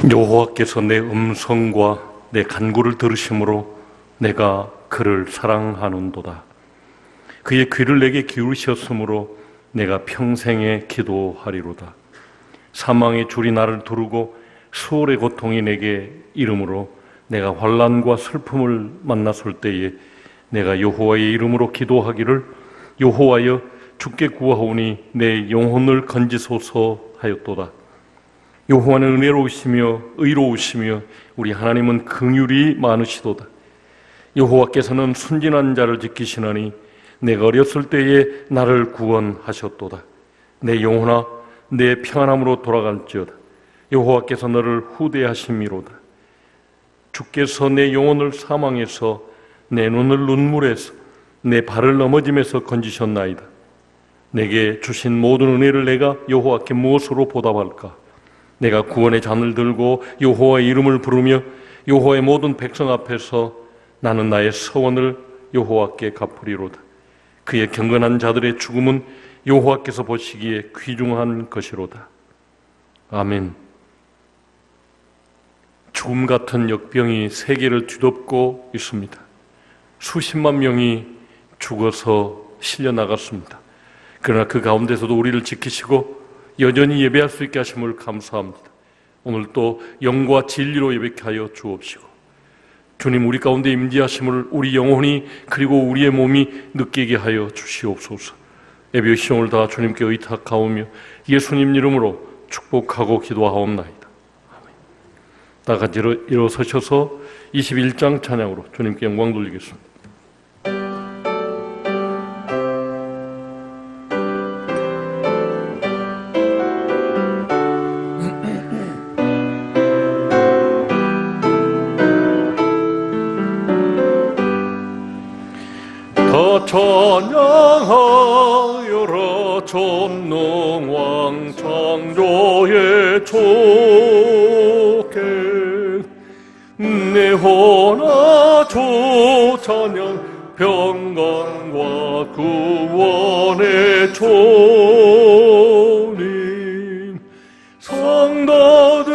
여호와께서 내 음성과 내 간구를 들으심으로 내가 그를 사랑하는도다. 그의 귀를 내게 기울이셨으므로 내가 평생에 기도하리로다. 사망의 줄이 나를 두르고 수월의 고통이 내게 이름으로 내가 환난과 슬픔을 만났을 때에 내가 여호와의 이름으로 기도하기를 여호와여 주께 구하오니 내 영혼을 건지소서 하였도다. 여호와는 은혜로우시며 의로우시며 우리 하나님은 긍휼이 많으시도다. 여호와께서는 순진한 자를 지키시나니 내가 어렸을 때에 나를 구원하셨도다. 내 영혼아 내 평안함으로 돌아갈지어다. 여호와께서 너를 후대하심이로다. 주께서 내 영혼을 사망에서 내 눈을 눈물에서 내 발을 넘어짐에서 건지셨나이다. 내게 주신 모든 은혜를 내가 여호와께 무엇으로 보답할까? 내가 구원의 잔을 들고 여호와의 이름을 부르며 여호와의 모든 백성 앞에서 나는 나의 서원을 여호와께 갚으리로다. 그의 경건한 자들의 죽음은 여호와께서 보시기에 귀중한 것이로다. 아멘. 죽음 같은 역병이 세계를 뒤덮고 있습니다. 수십만 명이 죽어서 실려나갔습니다. 그러나 그 가운데서도 우리를 지키시고 여전히 예배할 수 있게 하심을 감사합니다. 오늘 또 영과 진리로 예배케 하여 주옵시고 주님 우리 가운데 임재하심을 우리 영혼이 그리고 우리의 몸이 느끼게 하여 주시옵소서. 예배 시험을 다 주님께 의탁하오며 예수님 이름으로 축복하고 기도하옵나이다. 아멘. 다 같이 일어서셔서 21장 찬양으로 주님께 영광 돌리겠습니다. 찬양하여라 전능왕 창조의 주께 내 혼아 주 찬양 평강과 구원의 주님 성도들아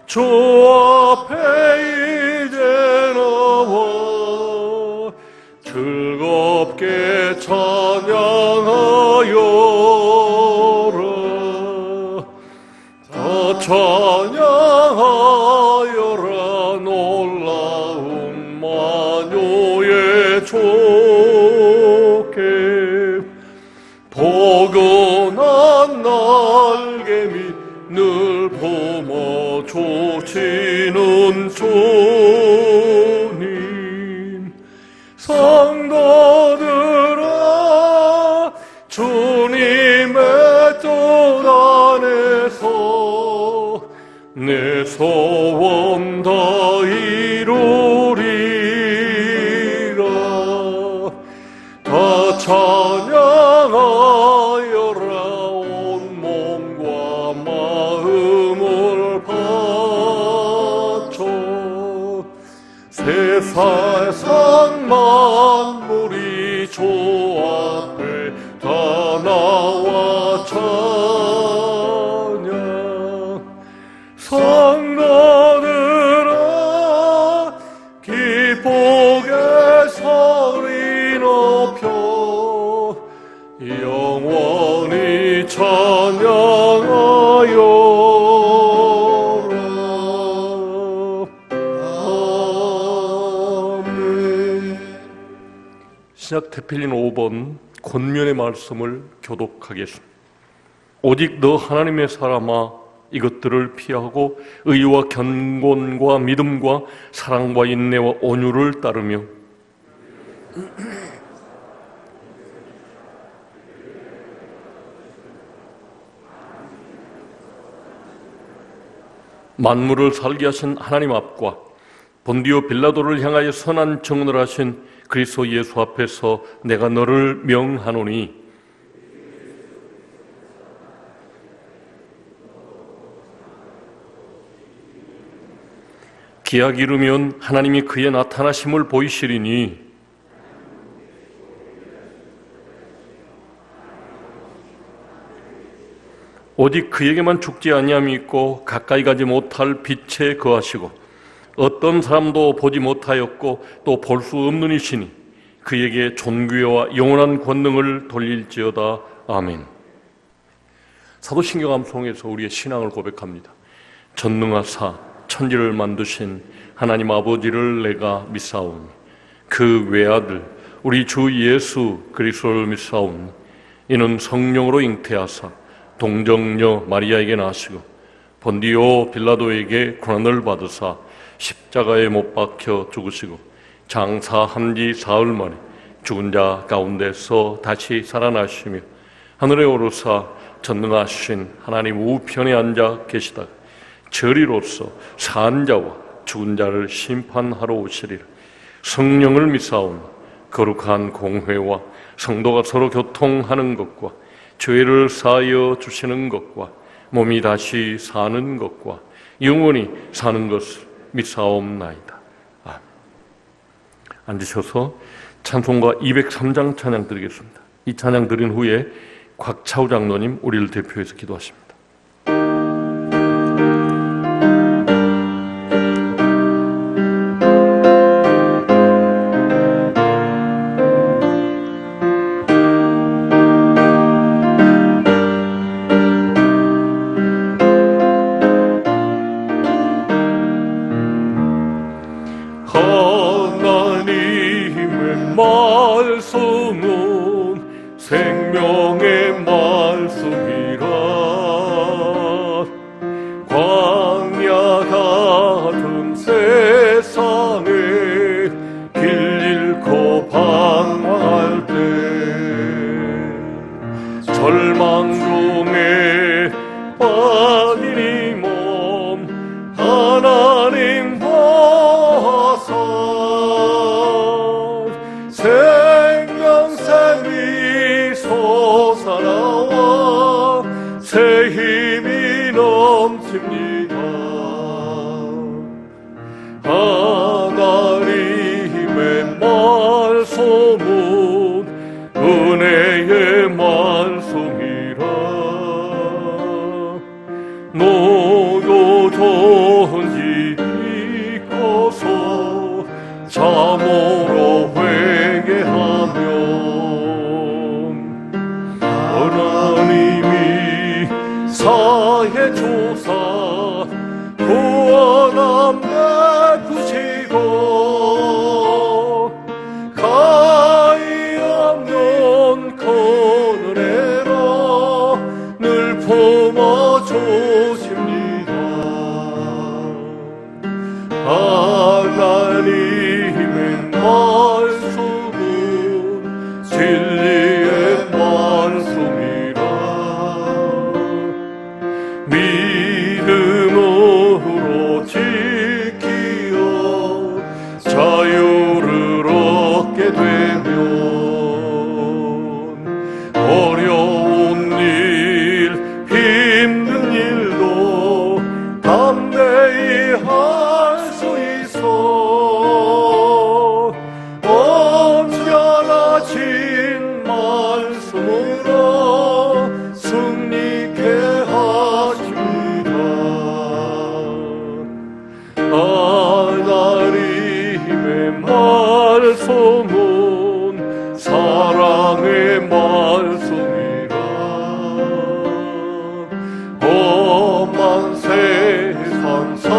주 앞에 이제 나와 즐겁게 찬양하여라. 다 찬양하여라. 놀라운 만유의 주께 포근한 날개미 늘 품어 주시는 주님 성도들아 주님의 뜻 안에서 내 소원 다 이루리라. 다 찬양하여라. 온 몸과 마음을 바쳐 세상 만물이 주 앞에 다 나와 찬양 성도들아 기쁘게 소리 높여 영원히 찬양하여라. 아멘. 시작 태필린 5번 권면의 말씀을 교독하겠습니다. 오직 너 하나님의 사람아 이것들을 피하고 의와 견곤과 믿음과 사랑과 인내와 온유를 따르며 만물을 살게 하신 하나님 앞과 본디오 빌라도를 향하여 선한 증언을 하신 그리스도 예수 앞에서 내가 너를 명하노니 기약 이르면 하나님이 그의 나타나심을 보이시리니 오직 그에게만 죽지 아니함이 있고 가까이 가지 못할 빛에 거하시고 어떤 사람도 보지 못하였고 또 볼 수 없는 이시니 그에게 존귀와 영원한 권능을 돌릴지어다. 아멘. 사도신경 암송에서 우리의 신앙을 고백합니다. 전능하사 천지를 만드신 하나님 아버지를 내가 믿사오니 그 외아들 우리 주 예수 그리스도를 믿사오니 이는 성령으로 잉태하사 동정녀 마리아에게 나시고 본디오 빌라도에게 고난을 받으사 십자가에 못 박혀 죽으시고 장사한 지 사흘 만에 죽은 자 가운데서 다시 살아나시며 하늘에 오르사 전능하신 하나님 우편에 앉아 계시다가 저리로서 산 자와 죽은 자를 심판하러 오시리라. 성령을 믿사오니 거룩한 공회와 성도가 서로 교통하는 것과 죄를 사하여 주시는 것과 몸이 다시 사는 것과 영원히 사는 것을 믿사옵나이다. 아멘. 앉으셔서 찬송가 203장 찬양 드리겠습니다. 이 찬양 드린 후에 곽차우 장로님 우리를 대표해서 기도하십니다. 하나님의 말씀은 생명의 말씀이라. 광야 같은 세상에 길 잃고 방황할 때 절망 중에 빠진 이 몸 하나님 보소 생명샘이 솟아나와 새 힘이 넘칩니다. 하나님의 말씀은 은혜의 말씀이라. 노요전지 잊고서 참으로 회개하면 하나님이 사해 주사 구원함 베푸시고 가히 없는 그 은혜로 늘 품어주십니다. 하나님의 말씀은 진리의 말씀이라. 믿음으로 지키어 자유를 얻게 되면 어려운 일 힘든 일도 담대히 할 수 있어. 온전하신 말씀으로 승리케 하십니다. 하나님의 말씀은 사랑의 말씀이라. 험한 세상 살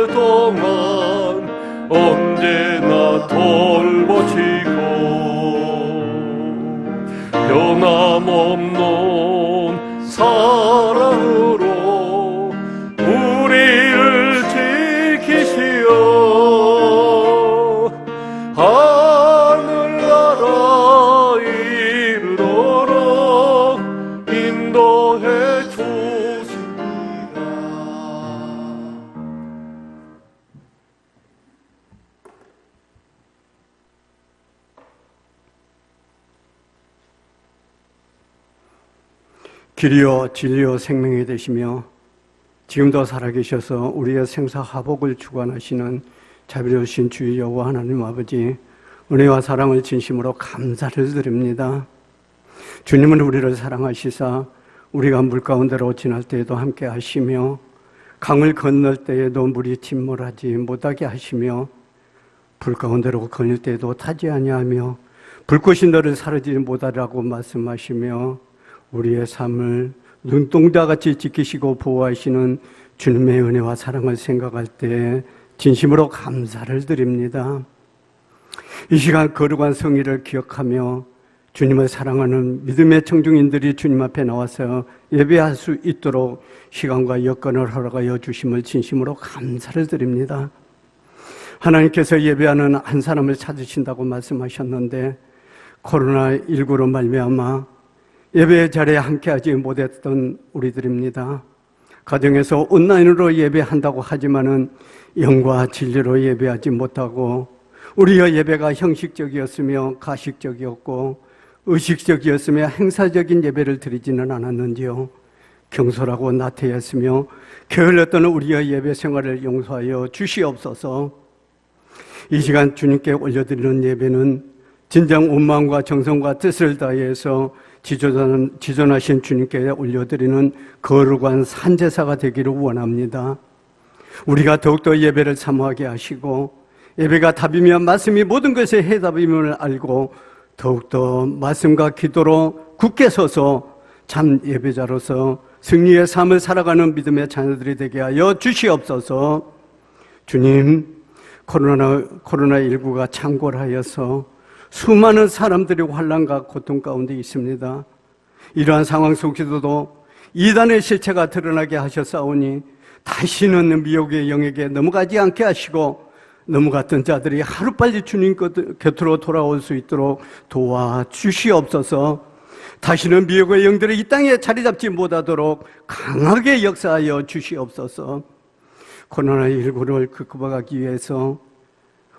동안 언제나 돌보시고 변함없는 사랑으로 우리를 지키시어 하늘나라 이르도록 인도해 주십니다. 길이요 진리요 생명이 되시며 지금도 살아계셔서 우리의 생사화복을 주관하시는 자비로우신 주의 여호와 하나님 아버지, 은혜와 사랑을 진심으로 감사를 드립니다. 주님은 우리를 사랑하시사 우리가 물 가운데로 지날 때에도 함께 하시며 강을 건널 때에도 물이 침몰하지 못하게 하시며 불 가운데로 걸릴 때에도 타지 아니하며 불꽃이 너를 사르지 못하라고 말씀하시며 우리의 삶을 눈동자같이 지키시고 보호하시는 주님의 은혜와 사랑을 생각할 때 진심으로 감사를 드립니다. 이 시간 거룩한 성의를 기억하며 주님을 사랑하는 믿음의 청중인들이 주님 앞에 나와서 예배할 수 있도록 시간과 여건을 허락하여 주심을 진심으로 감사를 드립니다. 하나님께서 예배하는 한 사람을 찾으신다고 말씀하셨는데 코로나19로 말미암아 예배의 자리에 함께하지 못했던 우리들입니다. 가정에서 온라인으로 예배한다고 하지만은 영과 진리로 예배하지 못하고 우리의 예배가 형식적이었으며 가식적이었고 의식적이었으며 행사적인 예배를 드리지는 않았는지요. 경솔하고 나태했으며 게을렀던 우리의 예배 생활을 용서하여 주시옵소서. 이 시간 주님께 올려드리는 예배는 진정 온 마음과 정성과 뜻을 다해서 지존하신 주님께 올려드리는 거룩한 산제사가 되기를 원합니다. 우리가 더욱더 예배를 사모하게 하시고 예배가 답이며 말씀이 모든 것의 해답임을 알고 더욱더 말씀과 기도로 굳게 서서 참 예배자로서 승리의 삶을 살아가는 믿음의 자녀들이 되게 하여 주시옵소서. 주님, 코로나19가 창궐하여서 수많은 사람들이 환난과 고통 가운데 있습니다. 이러한 상황 속에서도 이단의 실체가 드러나게 하셨사오니 다시는 미혹의 영에게 넘어가지 않게 하시고 넘어갔던 자들이 하루빨리 주님 곁으로 돌아올 수 있도록 도와주시옵소서. 다시는 미혹의 영들이 이 땅에 자리 잡지 못하도록 강하게 역사하여 주시옵소서. 코로나19를 극복하기 위해서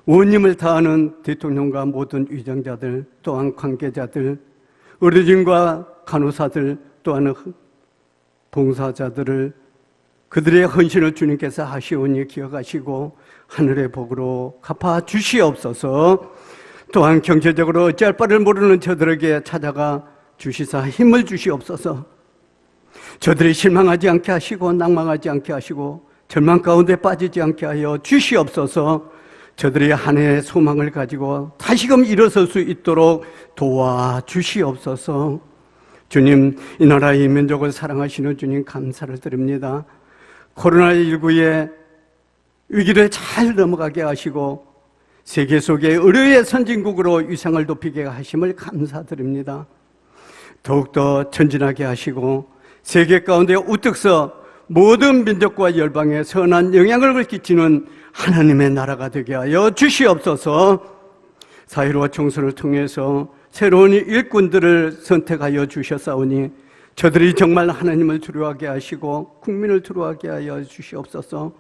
온 힘을 다하는 대통령과 모든 위정자들, 또한 관계자들, 의료진과 간호사들, 또한 봉사자들을 그들의 헌신을 주님께서 하시오니 기억하시고 하늘의 복으로 갚아 주시옵소서. 또한 경제적으로 어찌할 바를 모르는 저들에게 찾아가 주시사 힘을 주시옵소서. 저들이 실망하지 않게 하시고 낭망하지 않게 하시고 절망 가운데 빠지지 않게 하여 주시옵소서. 저들이 한 해의 소망을 가지고 다시금 일어설 수 있도록 도와주시옵소서. 주님, 이 나라 이 민족을 사랑하시는 주님 감사를 드립니다. 코로나19의 위기를 잘 넘어가게 하시고 세계 속의 의료의 선진국으로 위상을 높이게 하심을 감사드립니다. 더욱더 전진하게 하시고 세계 가운데 우뚝 서 모든 민족과 열방에 선한 영향을 끼치는 하나님의 나라가 되게 하여 주시옵소서. 사회로와 총선을 통해서 새로운 일꾼들을 선택하여 주셨사오니 저들이 정말 하나님을 두려워하게 하시고 국민을 두려워하게 하여 주시옵소서.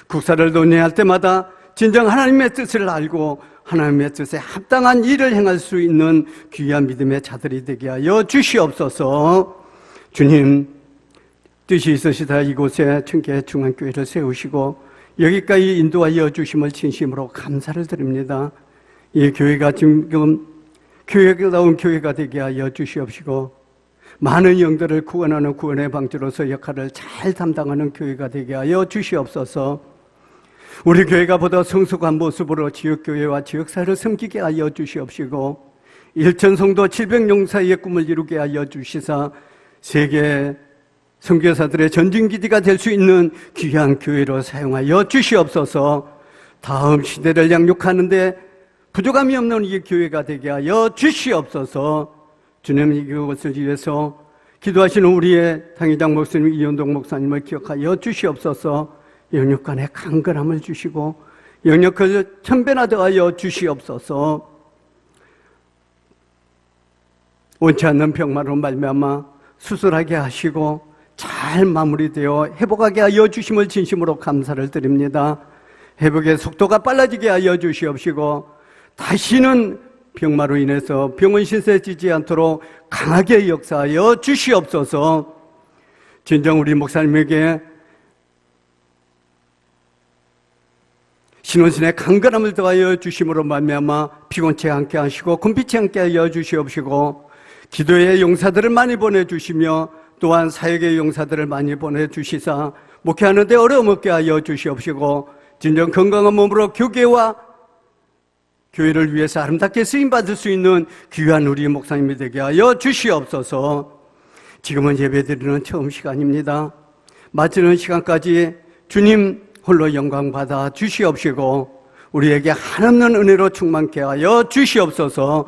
국사를 논의할 때마다 진정 하나님의 뜻을 알고 하나님의 뜻에 합당한 일을 행할 수 있는 귀한 믿음의 자들이 되게 하여 주시옵소서. 주님, 뜻이 있으시다 이곳에 청계 중앙교회를 세우시고 여기까지 인도하여 주심을 진심으로 감사를 드립니다. 이 교회가 지금 교회다운 교회가 되게 하여 주시옵시고 많은 영들을 구원하는 구원의 방주로서 역할을 잘 담당하는 교회가 되게 하여 주시옵소서. 우리 교회가 보다 성숙한 모습으로 지역교회와 지역사회를 섬기게 하여 주시옵시고 일천성도 700용사의 꿈을 이루게 하여 주시사 세계 선교사들의 전진기지가 될 수 있는 귀한 교회로 사용하여 주시옵소서. 다음 시대를 양육하는데 부족함이 없는 이 교회가 되게 하여 주시옵소서. 주님, 이것을 위해서 기도하시는 우리의 당회장 목사님 이현동 목사님을 기억하여 주시옵소서. 영육간에 강건함을 주시고 영역을 천변하게 하여 주시옵소서. 원치 않는 병마로 말미암아 수술하게 하시고 잘 마무리되어 회복하게 하여 주심을 진심으로 감사를 드립니다. 회복의 속도가 빨라지게 하여 주시옵시고 다시는 병마로 인해서 병원 신세 지지 않도록 강하게 역사하여 주시옵소서. 진정 우리 목사님에게 신원신의 강건함을 더하여 주심으로 말미암아 피곤치 않게 하시고 곤피치 않게 하여 주시옵시고 기도의 용사들을 많이 보내주시며 또한 사역의 용사들을 많이 보내주시사 목회하는 데 어려움 없게 하여 주시옵시고 진정 건강한 몸으로 교계와 교회를 위해서 아름답게 쓰임받을 수 있는 귀한 우리 목사님이 되게 하여 주시옵소서. 지금은 예배드리는 처음 시간입니다. 마치는 시간까지 주님 홀로 영광 받아 주시옵시고 우리에게 한없는 은혜로 충만케 하여 주시옵소서.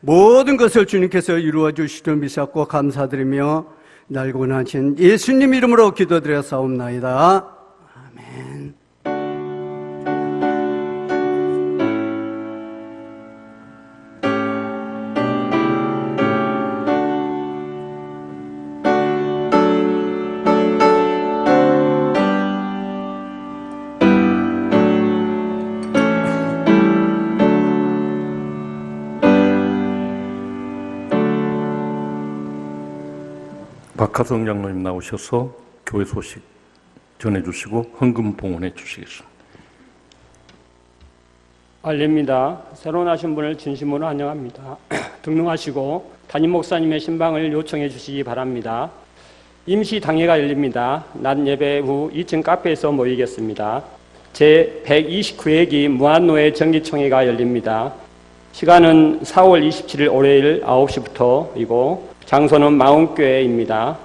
모든 것을 주님께서 이루어 주실 줄 믿사옵고 감사드리며 날고 나신 예수님 이름으로 기도드렸사옵나이다. 아멘. 박하성 장로님 나오셔서 교회 소식 전해주시고 헌금 봉헌해 주시겠습니다. 알립니다. 새로 나신 분을 진심으로 환영합니다. 등록하시고 담임 목사님의 신방을 요청해 주시기 바랍니다. 임시 당회가 열립니다. 낮 예배 후 2층 카페에서 모이겠습니다. 제129회기 무한노회 정기총회가 열립니다. 시간은 4월 27일 월요일 9시부터이고 장소는 마운교회입니다.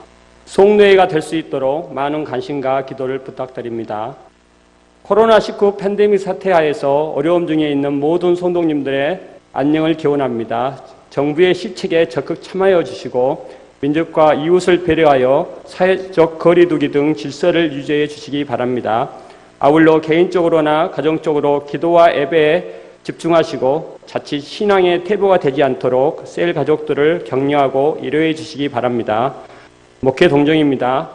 송노회가 될 수 있도록 많은 관심과 기도를 부탁드립니다. 코로나19 팬데믹 사태하에서 어려움 중에 있는 모든 성도님들의 안녕을 기원합니다. 정부의 시책에 적극 참여해 주시고 민족과 이웃을 배려하여 사회적 거리두기 등 질서를 유지해 주시기 바랍니다. 아울러 개인적으로나 가정적으로 기도와 예배에 집중하시고 자칫 신앙의 태보가 되지 않도록 셀 가족들을 격려하고 위로해 주시기 바랍니다. 목회 동정입니다.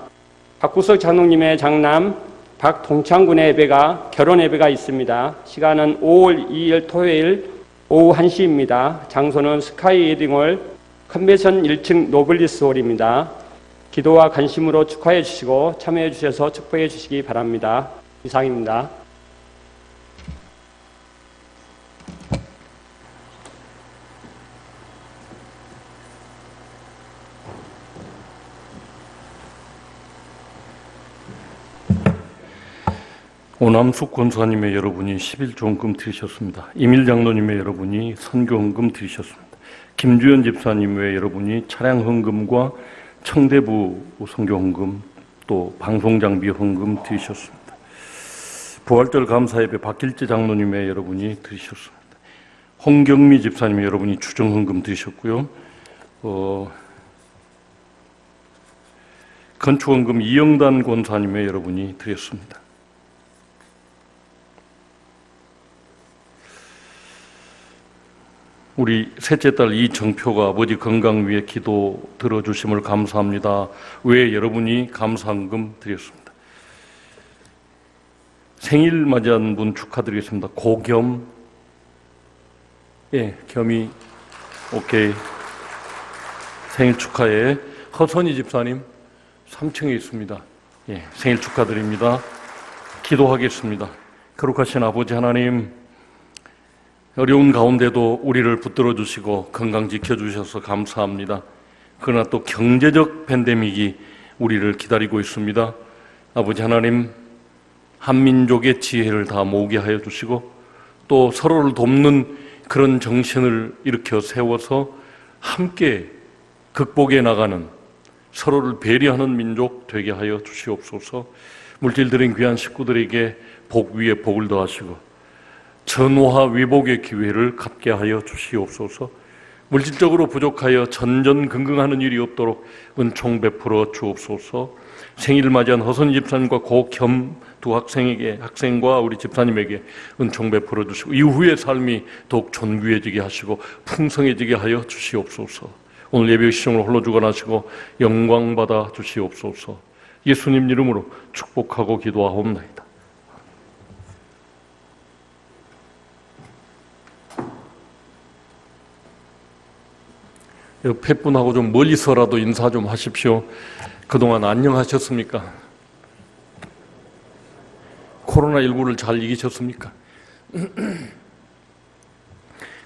박구석 장로님의 장남 박동창군의 예배가 결혼 예배가 있습니다. 시간은 5월 2일 토요일 오후 1시입니다. 장소는 스카이 웨딩홀 컨벤션 1층 노블리스 홀입니다. 기도와 관심으로 축하해 주시고 참여해 주셔서 축복해 주시기 바랍니다. 이상입니다. 오남숙 권사님의 여러분이 11조헌금 드리셨습니다. 이밀 장로님의 여러분이 선교헌금 드리셨습니다. 김주연 집사님 외 여러분이 차량헌금과 청대부 선교헌금 또 방송장비 헌금 드리셨습니다. 부활절 감사예배 박길재 장로님의 여러분이 드리셨습니다. 홍경미 집사님의 여러분이 추정헌금 드리셨고요. 건축헌금 이영단 권사님의 여러분이 드렸습니다. 우리 셋째 딸 이정표가 아버지 건강 위해 기도 들어주심을 감사합니다. 왜 여러분이 감사헌금 드렸습니다. 생일 맞이한 분 축하드리겠습니다. 고겸, 겸이, 오케이. 생일 축하해. 허선희 집사님 3층에 있습니다. 생일 축하드립니다. 기도하겠습니다. 거룩하신 아버지 하나님, 어려운 가운데도 우리를 붙들어 주시고 건강 지켜주셔서 감사합니다. 그러나 또 경제적 팬데믹이 우리를 기다리고 있습니다. 아버지 하나님, 한민족의 지혜를 다 모으게 하여 주시고 또 서로를 돕는 그런 정신을 일으켜 세워서 함께 극복해 나가는, 서로를 배려하는 민족 되게 하여 주시옵소서. 물질들인 귀한 식구들에게 복 위에 복을 더하시고 전후와 위복의 기회를 갖게 하여 주시옵소서. 물질적으로 부족하여 전전긍긍하는 일이 없도록 은총 베풀어 주옵소서. 생일 맞이한 허선 집사님과 고겸 두 학생과 우리 집사님에게 은총 베풀어 주시고 이후의 삶이 더욱 존귀해지게 하시고 풍성해지게 하여 주시옵소서. 오늘 예배 시청을 홀로 주관하시고 영광 받아 주시옵소서. 예수님 이름으로 축복하고 기도하옵나이다. 옆에 분하고 좀 멀리서라도 인사 좀 하십시오. 그동안 안녕하셨습니까? 코로나19를 잘 이기셨습니까?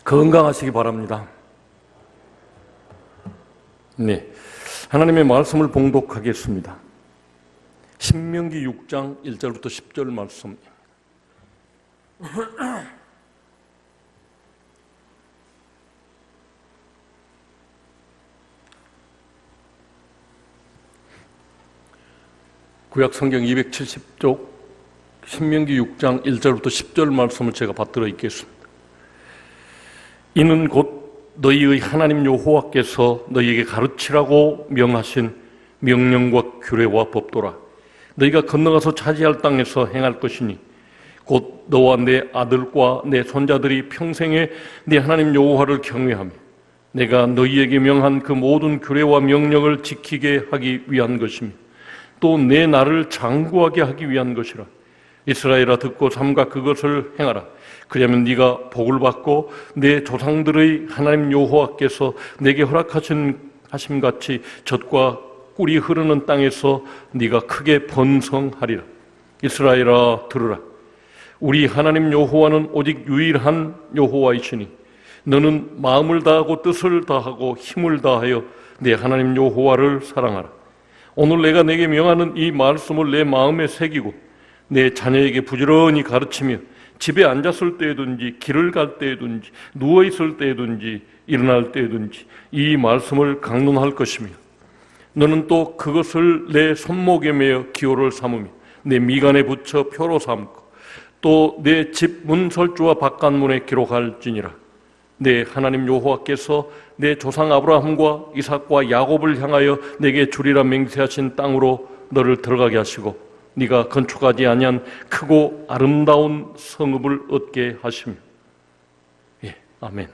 건강하시기 바랍니다. 네. 하나님의 말씀을 봉독하겠습니다. 신명기 6장 1절부터 10절 말씀입니다. 구약 성경 270쪽 신명기 6장 1절부터 10절 말씀을 제가 받들어 읽겠습니다. 이는 곧 너희의 하나님 여호와께서 너희에게 가르치라고 명하신 명령과 규례와 법도라. 너희가 건너가서 차지할 땅에서 행할 것이니 곧 너와 내 아들과 내 손자들이 평생에 네 하나님 여호와를 경외하며 내가 너희에게 명한 그 모든 규례와 명령을 지키게 하기 위한 것이며 또 내 나를 장구하게 하기 위한 것이라. 이스라엘아 듣고 삼가 그것을 행하라. 그러면 네가 복을 받고 내 조상들의 하나님 여호와께서 내게 허락하신 하심같이 젖과 꿀이 흐르는 땅에서 네가 크게 번성하리라. 이스라엘아 들으라. 우리 하나님 여호와는 오직 유일한 여호와이시니 너는 마음을 다하고 뜻을 다하고 힘을 다하여 내 하나님 여호와를 사랑하라. 오늘 내가 내게 명하는 이 말씀을 내 마음에 새기고 내 자녀에게 부지런히 가르치며 집에 앉았을 때든지 길을 갈 때든지 누워있을 때든지 일어날 때든지 이 말씀을 강론할 것이며 너는 또 그것을 내 손목에 매어 기호를 삼으며 내 미간에 붙여 표로 삼고 또 내 집 문설주와 바깥문에 기록할지니라. 내 하나님 여호와께서 내 조상 아브라함과 이삭과 야곱을 향하여 내게 주리라 맹세하신 땅으로 너를 들어가게 하시고 네가 건축하지 아니한 크고 아름다운 성읍을 얻게 하시며. 예, 아멘.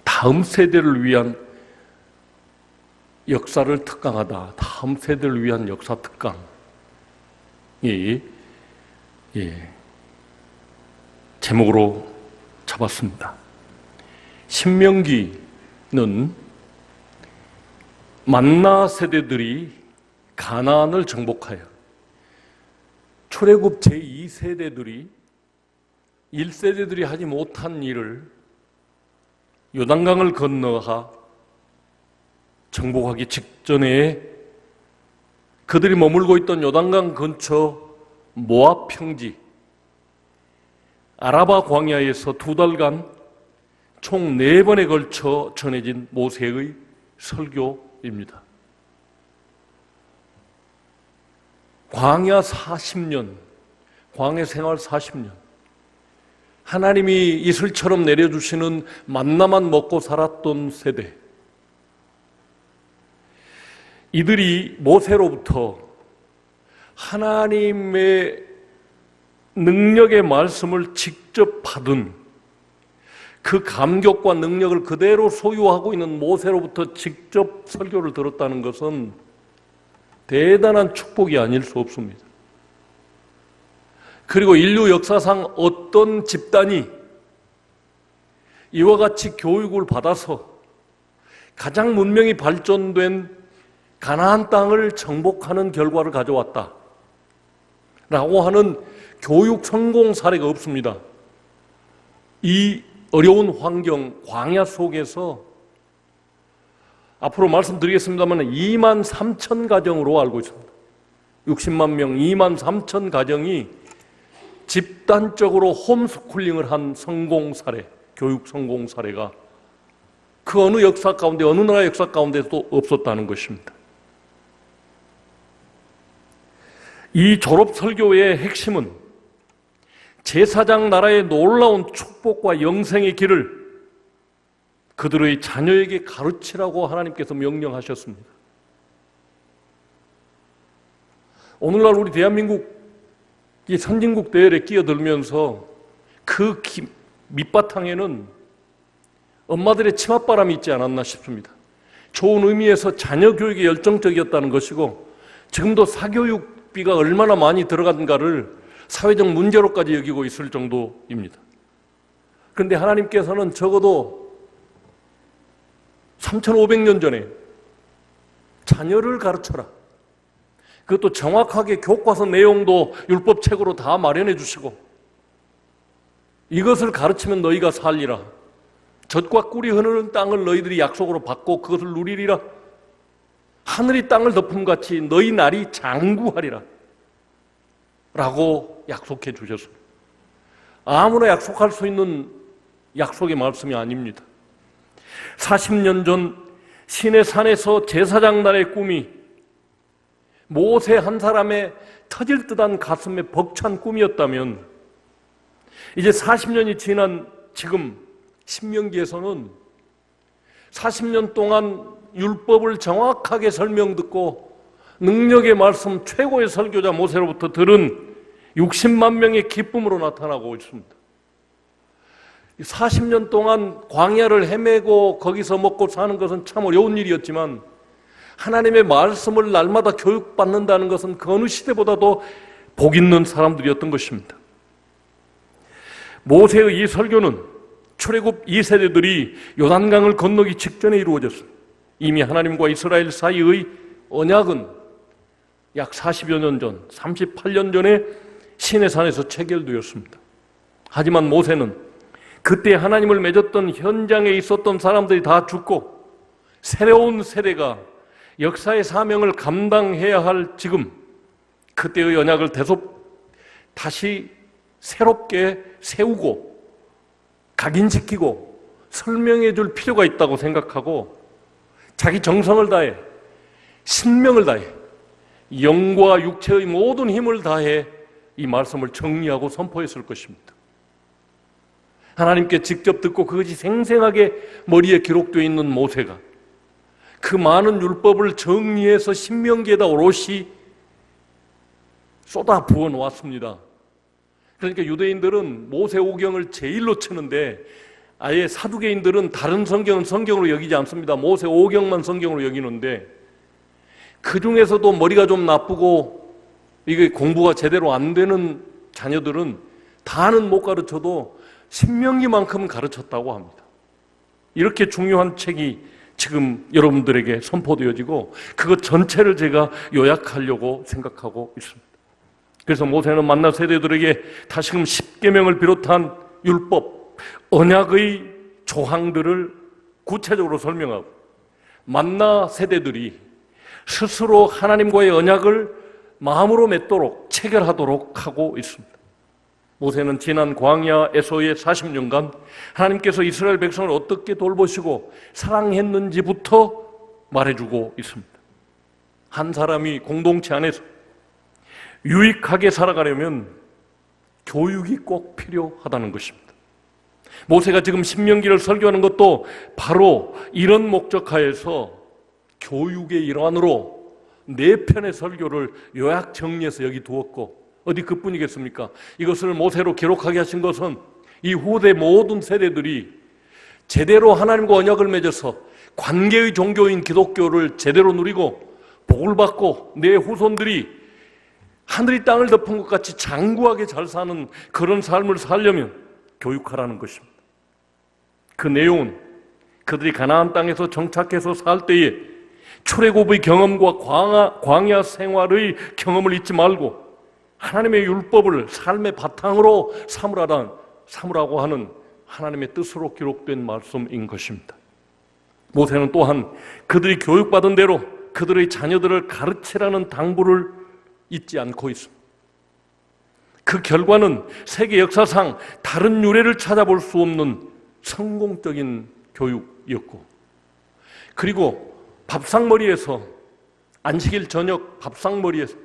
다음 세대를 위한 역사를 특강하다. 다음 세대를 위한 역사 특강. 제목으로 잡았습니다. 신명기는 만나 세대들이 가나안을 정복하여 출애굽 제2세대들이 1세대들이 하지 못한 일을 요단강을 건너가 정복하기 직전에 그들이 머물고 있던 요단강 근처 모압 평지 아라바 광야에서 2달간 총 4번에 걸쳐 전해진 모세의 설교입니다. 광야 40년, 광야 생활 40년, 하나님이 이슬처럼 내려주시는 만나만 먹고 살았던 세대, 이들이 모세로부터 하나님의 능력의 말씀을 직접 받은 그 감격과 능력을 그대로 소유하고 있는 모세로부터 직접 설교를 들었다는 것은 대단한 축복이 아닐 수 없습니다. 그리고 인류 역사상 어떤 집단이 이와 같이 교육을 받아서 가장 문명이 발전된 가나안 땅을 정복하는 결과를 가져왔다 라고 하는 교육 성공 사례가 없습니다. 이 어려운 환경, 광야 속에서 앞으로 말씀드리겠습니다만 2만 3천 가정으로 알고 있습니다. 60만 명, 2만 3천 가정이 집단적으로 홈스쿨링을 한 성공 사례, 교육 성공 사례가 그 어느 역사 가운데, 어느 나라 역사 가운데도 없었다는 것입니다. 이 졸업 설교의 핵심은 제사장 나라의 놀라운 축복과 영생의 길을 그들의 자녀에게 가르치라고 하나님께서 명령하셨습니다. 오늘날 우리 대한민국이 선진국 대열에 끼어들면서 그 밑바탕에는 엄마들의 치맛바람이 있지 않았나 싶습니다. 좋은 의미에서 자녀 교육에 열정적이었다는 것이고 지금도 사교육비가 얼마나 많이 들어간가를 사회적 문제로까지 여기고 있을 정도입니다. 그런데 하나님께서는 적어도 3,500년 전에 자녀를 가르쳐라. 그것도 정확하게 교과서 내용도 율법책으로 다 마련해 주시고 이것을 가르치면 너희가 살리라. 젖과 꿀이 흐르는 땅을 너희들이 약속으로 받고 그것을 누리리라. 하늘이 땅을 덮음같이 너희 날이 장구하리라 라고 약속해 주셨습니다. 아무나 약속할 수 있는 약속의 말씀이 아닙니다. 40년 전 시내산에서 제사장 날의 꿈이 모세 한 사람의 터질 듯한 가슴에 벅찬 꿈이었다면, 이제 40년이 지난 지금 신명기에서는 40년 동안 율법을 정확하게 설명 듣고 능력의 말씀 최고의 설교자 모세로부터 들은 60만 명의 기쁨으로 나타나고 있습니다. 40년 동안 광야를 헤매고 거기서 먹고 사는 것은 참 어려운 일이었지만, 하나님의 말씀을 날마다 교육받는다는 것은 그 어느 시대보다도 복 있는 사람들이었던 것입니다. 모세의 이 설교는 출애굽 2세대들이 요단강을 건너기 직전에 이루어졌습니다. 이미 하나님과 이스라엘 사이의 언약은 약 40여 년 전, 38년 전에 시내산에서 체결되었습니다. 하지만 모세는 그때 하나님을 맺었던 현장에 있었던 사람들이 다 죽고 새로운 세대가 역사의 사명을 감당해야 할 지금, 그때의 언약을 다시 새롭게 세우고 각인시키고 설명해 줄 필요가 있다고 생각하고 자기 정성을 다해, 신명을 다해, 영과 육체의 모든 힘을 다해 이 말씀을 정리하고 선포했을 것입니다. 하나님께 직접 듣고 그것이 생생하게 머리에 기록되어 있는 모세가 그 많은 율법을 정리해서 신명기에다 오롯이 쏟아 부어 놓았습니다. 그러니까 유대인들은 모세오경을 제일로 치는데, 아예 사두개인들은 다른 성경은 성경으로 여기지 않습니다. 모세오경만 성경으로 여기는데, 그 중에서도 머리가 좀 나쁘고 이게 공부가 제대로 안 되는 자녀들은 다는 못 가르쳐도 신명기만큼 가르쳤다고 합니다. 이렇게 중요한 책이 지금 여러분들에게 선포되어지고 그것 전체를 제가 요약하려고 생각하고 있습니다. 그래서 모세는 만나 세대들에게 다시금 십계명을 비롯한 율법, 언약의 조항들을 구체적으로 설명하고, 만나 세대들이 스스로 하나님과의 언약을 마음으로 맺도록 체결하도록 하고 있습니다. 모세는 지난 광야에서의 40년간 하나님께서 이스라엘 백성을 어떻게 돌보시고 사랑했는지부터 말해주고 있습니다. 한 사람이 공동체 안에서 유익하게 살아가려면 교육이 꼭 필요하다는 것입니다. 모세가 지금 신명기를 설교하는 것도 바로 이런 목적하에서 교육의 일환으로 4편의 설교를 요약 정리해서 여기 두었고, 어디 그뿐이겠습니까? 이것을 모세로 기록하게 하신 것은 이 후대 모든 세대들이 제대로 하나님과 언약을 맺어서 관계의 종교인 기독교를 제대로 누리고 복을 받고 내 후손들이 하늘이 땅을 덮은 것 같이 장구하게 잘 사는 그런 삶을 살려면 교육하라는 것입니다. 그 내용은 그들이 가나안 땅에서 정착해서 살 때에 출애굽의 경험과 광야 생활의 경험을 잊지 말고 하나님의 율법을 삶의 바탕으로 삼으라고 하는 하나님의 뜻으로 기록된 말씀인 것입니다. 모세는 또한 그들이 교육받은 대로 그들의 자녀들을 가르치라는 당부를 잊지 않고 있습니다. 그 결과는 세계 역사상 다른 유래를 찾아볼 수 없는 성공적인 교육이었고, 그리고 밥상머리에서 안식일 저녁 밥상머리에서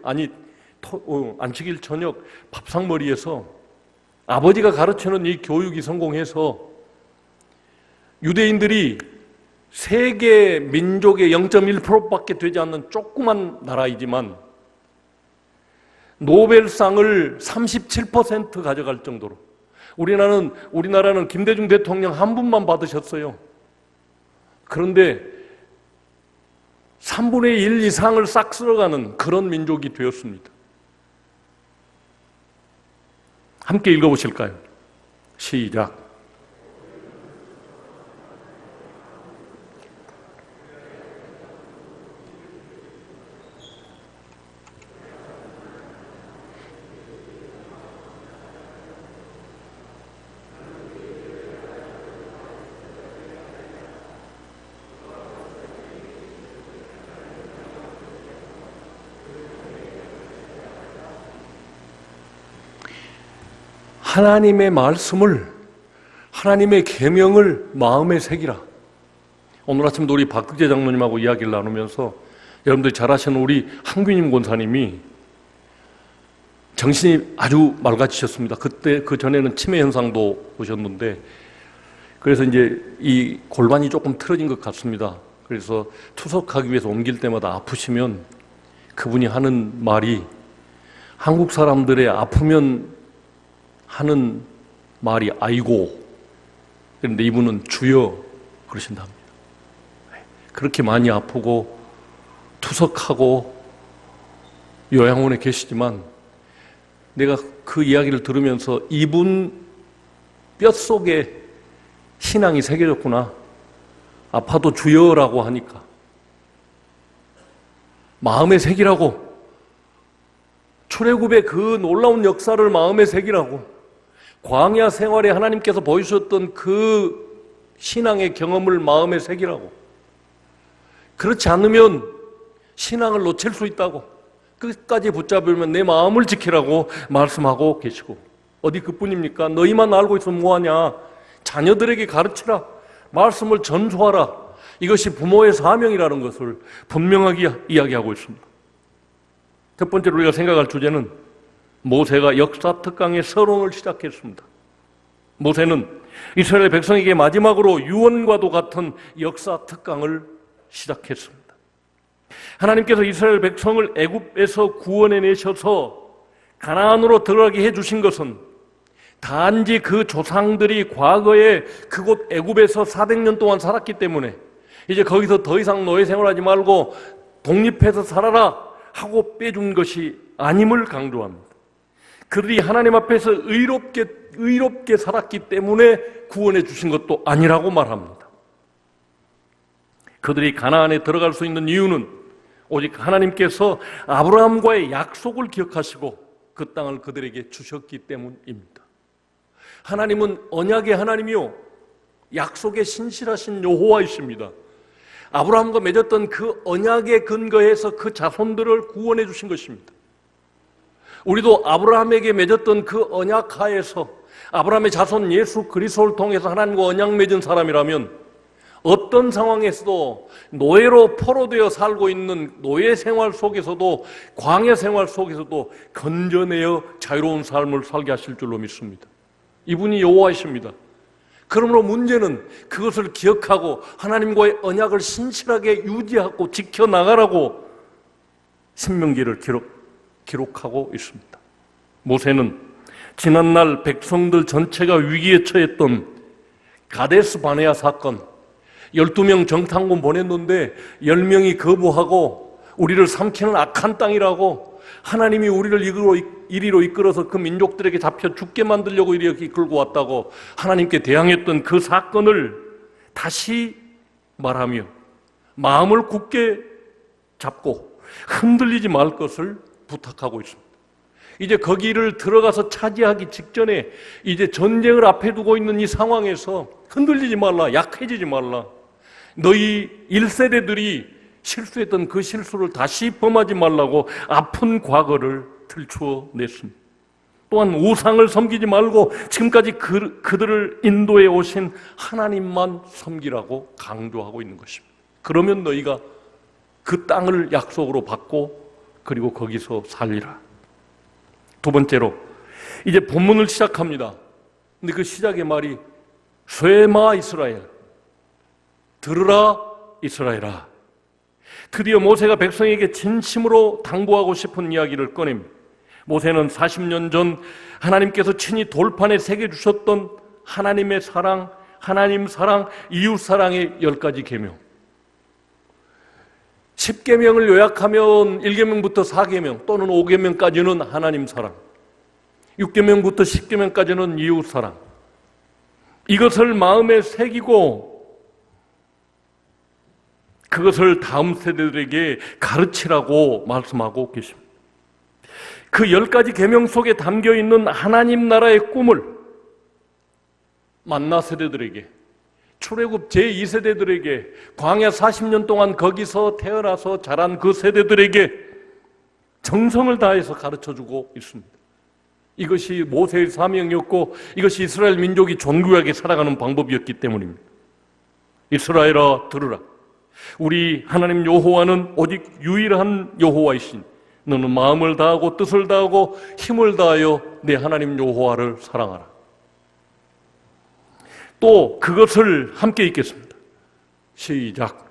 아버지가 가르치는 이 교육이 성공해서 유대인들이 세계 민족의 0.1%밖에 되지 않는 조그만 나라이지만 노벨상을 37% 가져갈 정도로, 우리나라는 김대중 대통령 한 분만 받으셨어요. 그런데 3분의 1 이상을 싹 쓸어가는 그런 민족이 되었습니다. 함께 읽어보실까요? 시작. 하나님의 말씀을, 하나님의 계명을 마음에 새기라. 오늘 아침도 우리 박득재 장로님하고 이야기를 나누면서 여러분들이 잘 아시는 우리 한규님 권사님이 정신이 아주 맑아지셨습니다. 그때 그 전에는 치매 현상도 오셨는데, 그래서 이제 이 골반이 조금 틀어진 것 같습니다. 그래서 투석하기 위해서 옮길 때마다 아프시면 그분이 하는 말이, 한국 사람들의 아프면 하는 말이 아이고, 그런데 이분은 주여 그러신답니다. 그렇게 많이 아프고 투석하고 요양원에 계시지만 내가 그 이야기를 들으면서 이분 뼛속에 신앙이 새겨졌구나. 아파도 주여라고 하니까 마음에 새기라고, 출애굽의 그 놀라운 역사를 마음에 새기라고, 광야 생활에 하나님께서 보여주셨던 그 신앙의 경험을 마음에 새기라고. 그렇지 않으면 신앙을 놓칠 수 있다고, 끝까지 붙잡으면 내 마음을 지키라고 말씀하고 계시고, 어디 그뿐입니까? 너희만 알고 있으면 뭐하냐? 자녀들에게 가르치라. 말씀을 전수하라. 이것이 부모의 사명이라는 것을 분명하게 이야기하고 있습니다. 첫 번째로 우리가 생각할 주제는 모세가 역사 특강의 서론을 시작했습니다. 모세는 이스라엘 백성에게 마지막으로 유언과도 같은 역사 특강을 시작했습니다. 하나님께서 이스라엘 백성을 애굽에서 구원해 내셔서 가나안으로 들어가게 해주신 것은 단지 그 조상들이 과거에 그곳 애굽에서 400년 동안 살았기 때문에 이제 거기서 더 이상 노예 생활하지 말고 독립해서 살아라 하고 빼준 것이 아님을 강조합니다. 그들이 하나님 앞에서 의롭게 살았기 때문에 구원해 주신 것도 아니라고 말합니다. 그들이 가나안에 들어갈 수 있는 이유는 오직 하나님께서 아브라함과의 약속을 기억하시고 그 땅을 그들에게 주셨기 때문입니다. 하나님은 언약의 하나님이요 약속의 신실하신 여호와이십니다. 아브라함과 맺었던 그 언약에 근거해서 그 자손들을 구원해 주신 것입니다. 우리도 아브라함에게 맺었던 그 언약 하에서 아브라함의 자손 예수 그리스도를 통해서 하나님과 언약 맺은 사람이라면 어떤 상황에서도 노예로 포로되어 살고 있는 노예 생활 속에서도 광야 생활 속에서도 건져내어 자유로운 삶을 살게 하실 줄로 믿습니다. 이분이 여호와이십니다. 그러므로 문제는 그것을 기억하고 하나님과의 언약을 신실하게 유지하고 지켜나가라고 신명기를 기록하고 있습니다. 모세는 지난날 백성들 전체가 위기에 처했던 가데스 바네아 사건, 12명 정탐꾼 보냈는데 10명이 거부하고 우리를 삼키는 악한 땅이라고, 하나님이 우리를 이리로 이끌어서 그 민족들에게 잡혀 죽게 만들려고 이렇게 이끌고 왔다고 하나님께 대항했던 그 사건을 다시 말하며 마음을 굳게 잡고 흔들리지 말 것을 부탁하고 있습니다. 이제 거기를 들어가서 차지하기 직전에 이제 전쟁을 앞에 두고 있는 이 상황에서 흔들리지 말라, 약해지지 말라. 너희 1세대들이 실수했던 그 실수를 다시 범하지 말라고 아픈 과거를 들추어 냈습니다. 또한 우상을 섬기지 말고 지금까지 그들을 인도해 오신 하나님만 섬기라고 강조하고 있는 것입니다. 그러면 너희가 그 땅을 약속으로 받고 그리고 거기서 살리라. 두 번째로 이제 본문을 시작합니다. 근데 그 시작의 말이 쇠마 이스라엘, 들으라 이스라엘아. 드디어 모세가 백성에게 진심으로 당부하고 싶은 이야기를 꺼냅니다. 모세는 40년 전 하나님께서 친히 돌판에 새겨주셨던 하나님의 사랑, 하나님 사랑, 이웃 사랑의 10가지 계명, 10계명을 요약하면 1계명부터 4계명 또는 5계명까지는 하나님 사랑, 6계명부터 10계명까지는 이웃 사랑, 이것을 마음에 새기고 그것을 다음 세대들에게 가르치라고 말씀하고 계십니다. 그 10가지 계명 속에 담겨있는 하나님 나라의 꿈을 만나 세대들에게, 출애굽 제2세대들에게, 광야 40년 동안 거기서 태어나서 자란 그 세대들에게 정성을 다해서 가르쳐주고 있습니다. 이것이 모세의 사명이었고 이것이 이스라엘 민족이 존귀하게 살아가는 방법이었기 때문입니다. 이스라엘아 들으라. 우리 하나님 여호와는 오직 유일한 여호와이신 너는 마음을 다하고 뜻을 다하고 힘을 다하여 내 하나님 여호와를 사랑하라. 또 그것을 함께 읽겠습니다. 시작.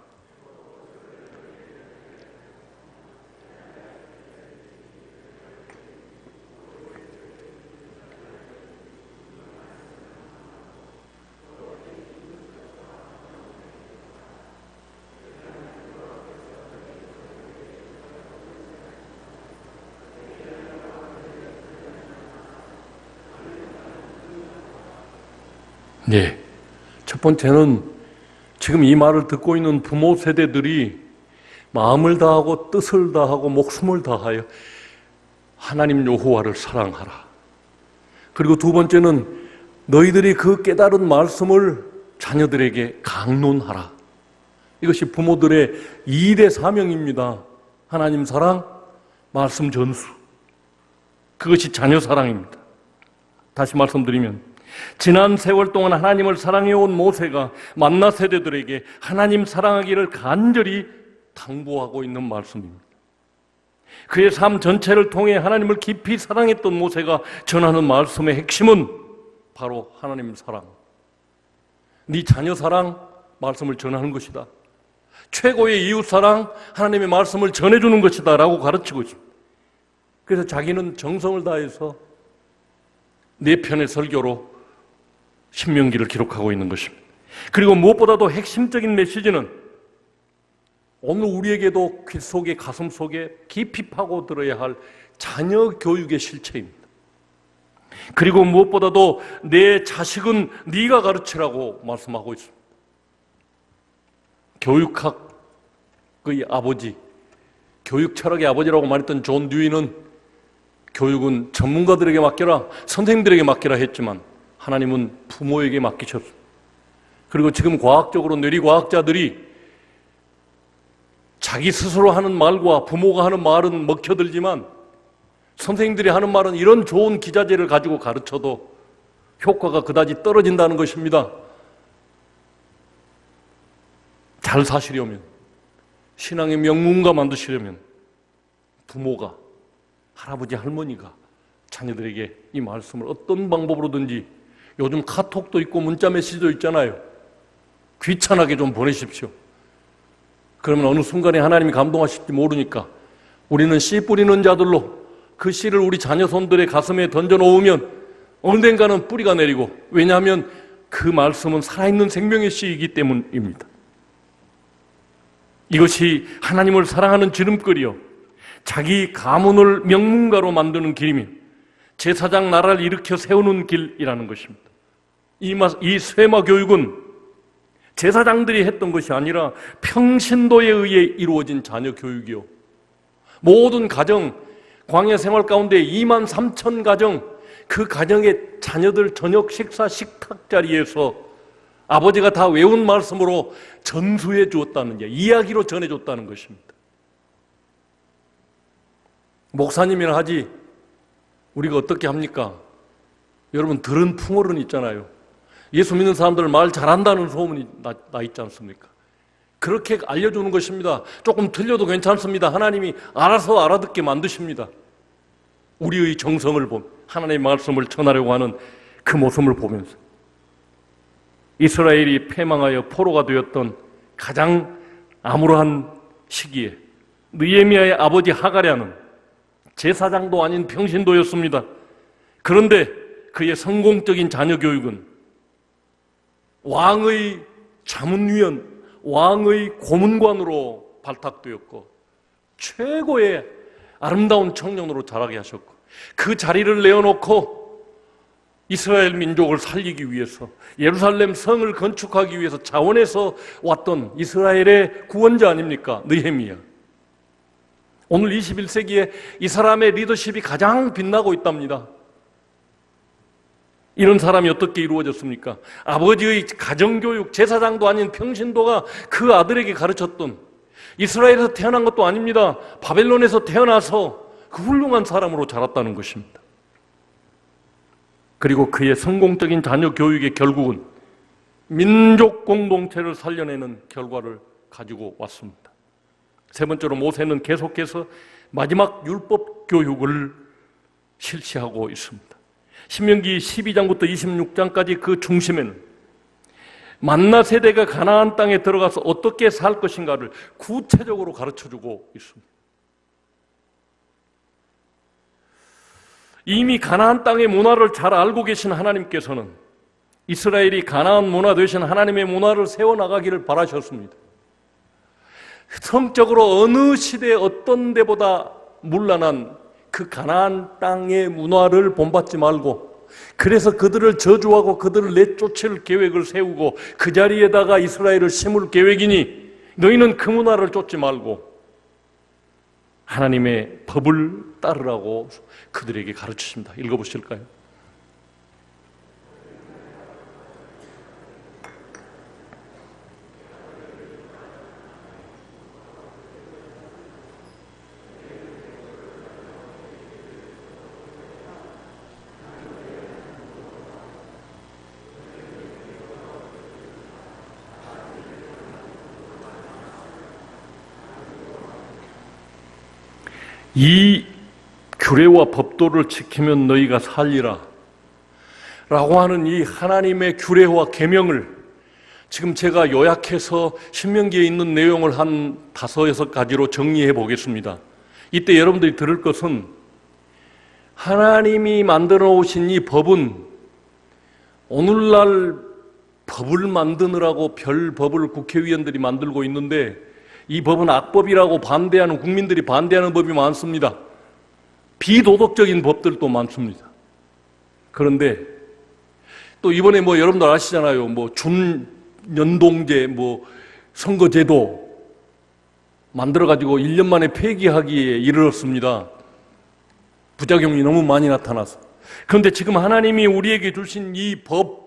네. 첫 번째는 지금 이 말을 듣고 있는 부모 세대들이 마음을 다하고 뜻을 다하고 목숨을 다하여 하나님 여호와를 사랑하라. 그리고 두 번째는 너희들이 그 깨달은 말씀을 자녀들에게 강론하라. 이것이 부모들의 2대 사명입니다. 하나님 사랑, 말씀 전수. 그것이 자녀 사랑입니다. 다시 말씀드리면 지난 세월 동안 하나님을 사랑해온 모세가 만나 세대들에게 하나님 사랑하기를 간절히 당부하고 있는 말씀입니다. 그의 삶 전체를 통해 하나님을 깊이 사랑했던 모세가 전하는 말씀의 핵심은 바로 하나님 사랑, 네 자녀 사랑, 말씀을 전하는 것이다. 최고의 이웃 사랑, 하나님의 말씀을 전해주는 것이다 라고 가르치고 있습니다. 그래서 자기는 정성을 다해서 4편의 설교로 신명기를 기록하고 있는 것입니다. 그리고 무엇보다도 핵심적인 메시지는 오늘 우리에게도 귀 속에 가슴 속에 깊이 파고들어야 할 자녀 교육의 실체입니다. 그리고 무엇보다도 내 자식은 네가 가르치라고 말씀하고 있습니다. 교육학의 아버지, 교육 철학의 아버지라고 말했던 존 듀이는 교육은 전문가들에게 맡겨라, 선생님들에게 맡겨라 했지만 하나님은 부모에게 맡기셨습니다. 그리고 지금 과학적으로 뇌리과학자들이 자기 스스로 하는 말과 부모가 하는 말은 먹혀들지만 선생님들이 하는 말은 이런 좋은 기자재를 가지고 가르쳐도 효과가 그다지 떨어진다는 것입니다. 잘 사시려면, 신앙의 명문가 만드시려면 부모가, 할아버지, 할머니가 자녀들에게 이 말씀을 어떤 방법으로든지, 요즘 카톡도 있고 문자 메시지도 있잖아요. 귀찮게 좀 보내십시오. 그러면 어느 순간에 하나님이 감동하실지 모르니까 우리는 씨 뿌리는 자들로 그 씨를 우리 자녀 손들의 가슴에 던져 놓으면 언젠가는 뿌리가 내리고, 왜냐하면 그 말씀은 살아있는 생명의 씨이기 때문입니다. 이것이 하나님을 사랑하는 지름길이요, 자기 가문을 명문가로 만드는 길이며 제사장 나라를 일으켜 세우는 길이라는 것입니다. 이 쇠마 교육은 제사장들이 했던 것이 아니라 평신도에 의해 이루어진 자녀 교육이요, 모든 가정, 광야 생활 가운데 23,000 가정, 그 가정의 자녀들 저녁 식사 식탁 자리에서 아버지가 다 외운 말씀으로 전수해 주었다는, 이야기로 전해줬다는 것입니다. 목사님이나 하지 우리가 어떻게 합니까? 여러분, 들은 풍어른 있잖아요. 예수 믿는 사람들 말 잘한다는 소문이 나 있지 않습니까? 그렇게 알려주는 것입니다. 조금 틀려도 괜찮습니다. 하나님이 알아서 알아듣게 만드십니다. 우리의 정성을 보면, 하나님의 말씀을 전하려고 하는 그 모습을 보면서 이스라엘이 패망하여 포로가 되었던 가장 암울한 시기에 느헤미야의 아버지 하가랴는 제사장도 아닌 평신도였습니다. 그런데 그의 성공적인 자녀 교육은 왕의 자문위원, 왕의 고문관으로 발탁되었고 최고의 아름다운 청년으로 자라게 하셨고, 그 자리를 내어놓고 이스라엘 민족을 살리기 위해서, 예루살렘 성을 건축하기 위해서 자원해서 왔던 이스라엘의 구원자 아닙니까? 느헤미야. 오늘 21세기에 이 사람의 리더십이 가장 빛나고 있답니다. 이런 사람이 어떻게 이루어졌습니까? 아버지의 가정교육, 제사장도 아닌 평신도가 그 아들에게 가르쳤던, 이스라엘에서 태어난 것도 아닙니다. 바벨론에서 태어나서 그 훌륭한 사람으로 자랐다는 것입니다. 그리고 그의 성공적인 자녀 교육의 결국은 민족 공동체를 살려내는 결과를 가지고 왔습니다. 세 번째로 모세는 계속해서 마지막 율법 교육을 실시하고 있습니다. 신명기 12장부터 26장까지 그 중심에는 만나 세대가 가나안 땅에 들어가서 어떻게 살 것인가를 구체적으로 가르쳐주고 있습니다. 이미 가나안 땅의 문화를 잘 알고 계신 하나님께서는 이스라엘이 가나안 문화 되신 하나님의 문화를 세워나가기를 바라셨습니다. 성적으로 어느 시대 어떤 데보다 문란한 그 가나안 땅의 문화를 본받지 말고, 그래서 그들을 저주하고 그들을 내쫓을 계획을 세우고 그 자리에다가 이스라엘을 심을 계획이니 너희는 그 문화를 쫓지 말고 하나님의 법을 따르라고 그들에게 가르치십니다. 읽어보실까요? 이 규례와 법도를 지키면 너희가 살리라 라고 하는 이 하나님의 규례와 계명을 지금 제가 요약해서 신명기에 있는 내용을 한 5-6가지로 정리해 보겠습니다. 이때 여러분들이 들을 것은 하나님이 만들어 오신 이 법은 오늘날 법을 만드느라고 별 법을 국회의원들이 만들고 있는데 이 법은 악법이라고 반대하는, 국민들이 반대하는 법이 많습니다. 비도덕적인 법들도 많습니다. 그런데 또 이번에 여러분들 아시잖아요. 준연동제, 선거제도 만들어가지고 1년 만에 폐기하기에 이르렀습니다. 부작용이 너무 많이 나타나서. 그런데 지금 하나님이 우리에게 주신 이 법,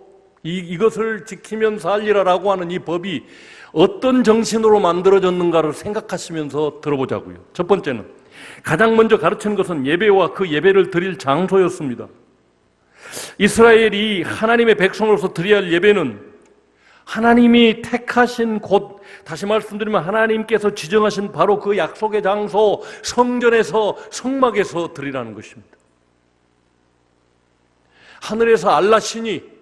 이것을 지키면 살리라라고 하는 이 법이 어떤 정신으로 만들어졌는가를 생각하시면서 들어보자고요. 첫 번째는 가장 먼저 가르치는 것은 예배와 그 예배를 드릴 장소였습니다. 이스라엘이 하나님의 백성으로서 드려야 할 예배는 하나님이 택하신 곳, 다시 말씀드리면 하나님께서 지정하신 바로 그 약속의 장소, 성전에서, 성막에서 드리라는 것입니다. 하늘에서 알라 신이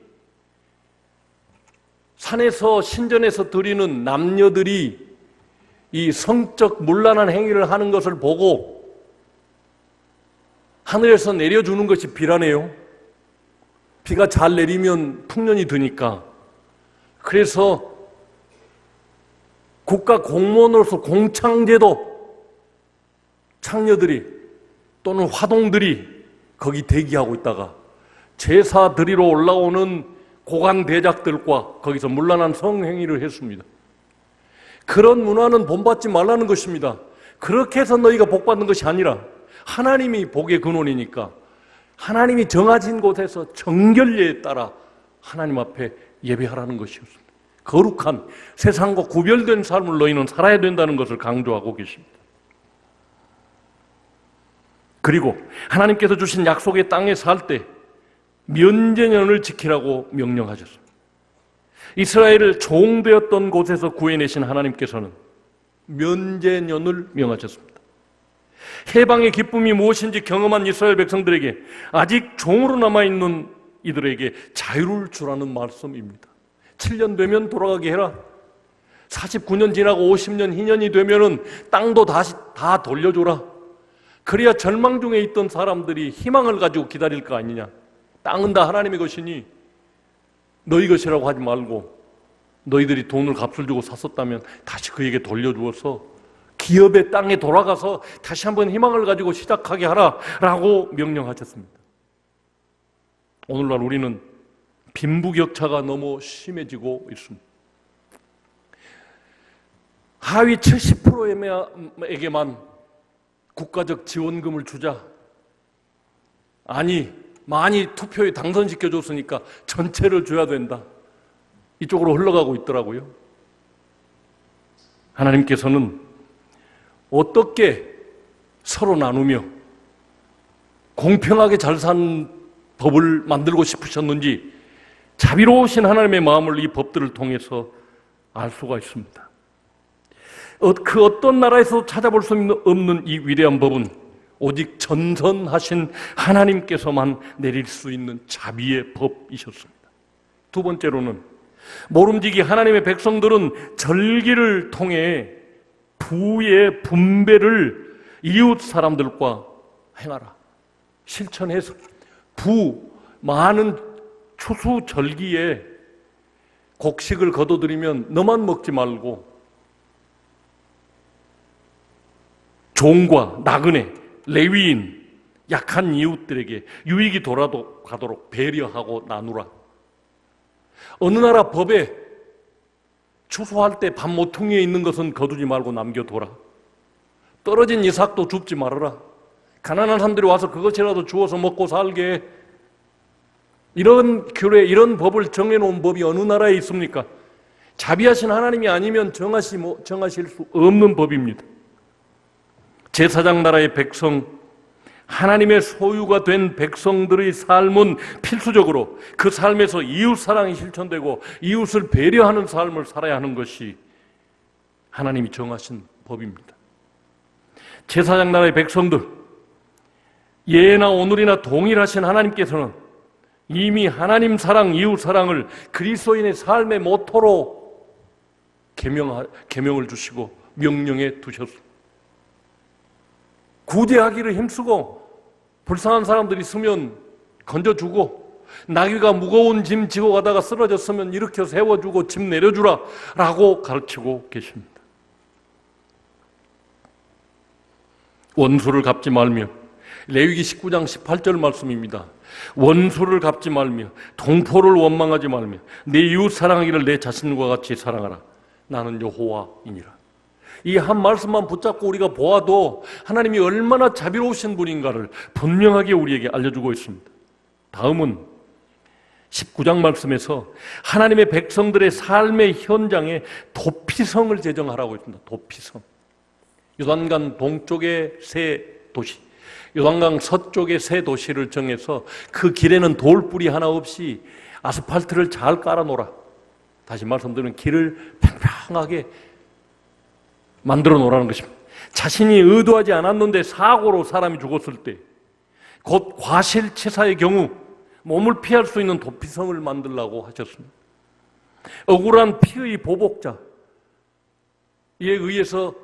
산에서 신전에서 드리는 남녀들이 이 성적 문란한 행위를 하는 것을 보고 하늘에서 내려주는 것이 비라네요. 비가 잘 내리면 풍년이 드니까. 그래서 국가 공무원으로서 공창제도 창녀들이 또는 화동들이 거기 대기하고 있다가 제사 드리러 올라오는 고관 대작들과 거기서 문란한 성행위를 했습니다. 그런 문화는 본받지 말라는 것입니다. 그렇게 해서 너희가 복받는 것이 아니라 하나님이 복의 근원이니까 하나님이 정하신 곳에서 정결례에 따라 하나님 앞에 예배하라는 것이었습니다. 거룩한 세상과 구별된 삶을 너희는 살아야 된다는 것을 강조하고 계십니다. 그리고 하나님께서 주신 약속의 땅에 살 때 면제년을 지키라고 명령하셨습니다. 이스라엘을 종되었던 곳에서 구해내신 하나님께서는 면제년을 명하셨습니다. 해방의 기쁨이 무엇인지 경험한 이스라엘 백성들에게 아직 종으로 남아있는 이들에게 자유를 주라는 말씀입니다. 7년 되면 돌아가게 해라. 49년 지나고 50년 희년이 되면은 땅도 다시 다 돌려줘라. 그래야 절망 중에 있던 사람들이 희망을 가지고 기다릴 거 아니냐. 땅은 다 하나님의 것이니 너희 것이라고 하지 말고 너희들이 돈을 값을 주고 샀었다면 다시 그에게 돌려주어서 기업의 땅에 돌아가서 다시 한번 희망을 가지고 시작하게 하라라고 명령하셨습니다. 오늘날 우리는 빈부격차가 너무 심해지고 있습니다. 하위 70%에게만 국가적 지원금을 주자. 아니, 많이 투표에 당선시켜줬으니까 전체를 줘야 된다. 이쪽으로 흘러가고 있더라고요. 하나님께서는 어떻게 서로 나누며 공평하게 잘 산 법을 만들고 싶으셨는지 자비로우신 하나님의 마음을 이 법들을 통해서 알 수가 있습니다. 그 어떤 나라에서 찾아볼 수 없는 이 위대한 법은 오직 전선하신 하나님께서만 내릴 수 있는 자비의 법이셨습니다. 두 번째로는 모름지기 하나님의 백성들은 절기를 통해 부의 분배를 이웃 사람들과 행하라 실천해서 많은 추수 절기에 곡식을 거둬들이면 너만 먹지 말고 종과 나그네, 레위인, 약한 이웃들에게 유익이 가도록 배려하고 나누라. 어느 나라 법에 추수할 때 밥 모퉁이에 있는 것은 거두지 말고 남겨둬라. 떨어진 이삭도 줍지 말아라. 가난한 사람들이 와서 그것이라도 주워서 먹고 살게. 이런 규례, 이런 법을 정해놓은 법이 어느 나라에 있습니까? 자비하신 하나님이 아니면 정하실 수 없는 법입니다. 제사장 나라의 백성, 하나님의 소유가 된 백성들의 삶은 필수적으로 그 삶에서 이웃사랑이 실천되고 이웃을 배려하는 삶을 살아야 하는 것이 하나님이 정하신 법입니다. 제사장 나라의 백성들, 예나 오늘이나 동일하신 하나님께서는 이미 하나님 사랑, 이웃 사랑을 그리스도인의 삶의 모토로 계명을 주시고 명령해 두셨습니다. 구제하기를 힘쓰고 불쌍한 사람들이 있으면 건져주고 나귀가 무거운 짐 지고 가다가 쓰러졌으면 일으켜 세워주고 짐 내려주라 라고 가르치고 계십니다. 원수를 갚지 말며, 레위기 19장 18절 말씀입니다. 원수를 갚지 말며 동포를 원망하지 말며 내 이웃 사랑하기를 내 자신과 같이 사랑하라. 나는 여호와이니라. 이 한 말씀만 붙잡고 우리가 보아도 하나님이 얼마나 자비로우신 분인가를 분명하게 우리에게 알려주고 있습니다. 다음은 19장 말씀에서 하나님의 백성들의 삶의 현장에 도피성을 제정하라고 했습니다. 도피성. 요단강 동쪽의 세 도시, 요단강 서쪽의 세 도시를 정해서 그 길에는 돌뿌리 하나 없이 아스팔트를 잘 깔아놓으라. 다시 말씀드리면 길을 평평하게 만들어 놓으라는 것입니다. 자신이 의도하지 않았는데 사고로 사람이 죽었을 때, 곧 과실치사의 경우 몸을 피할 수 있는 도피성을 만들라고 하셨습니다. 억울한 피의 보복자에 의해서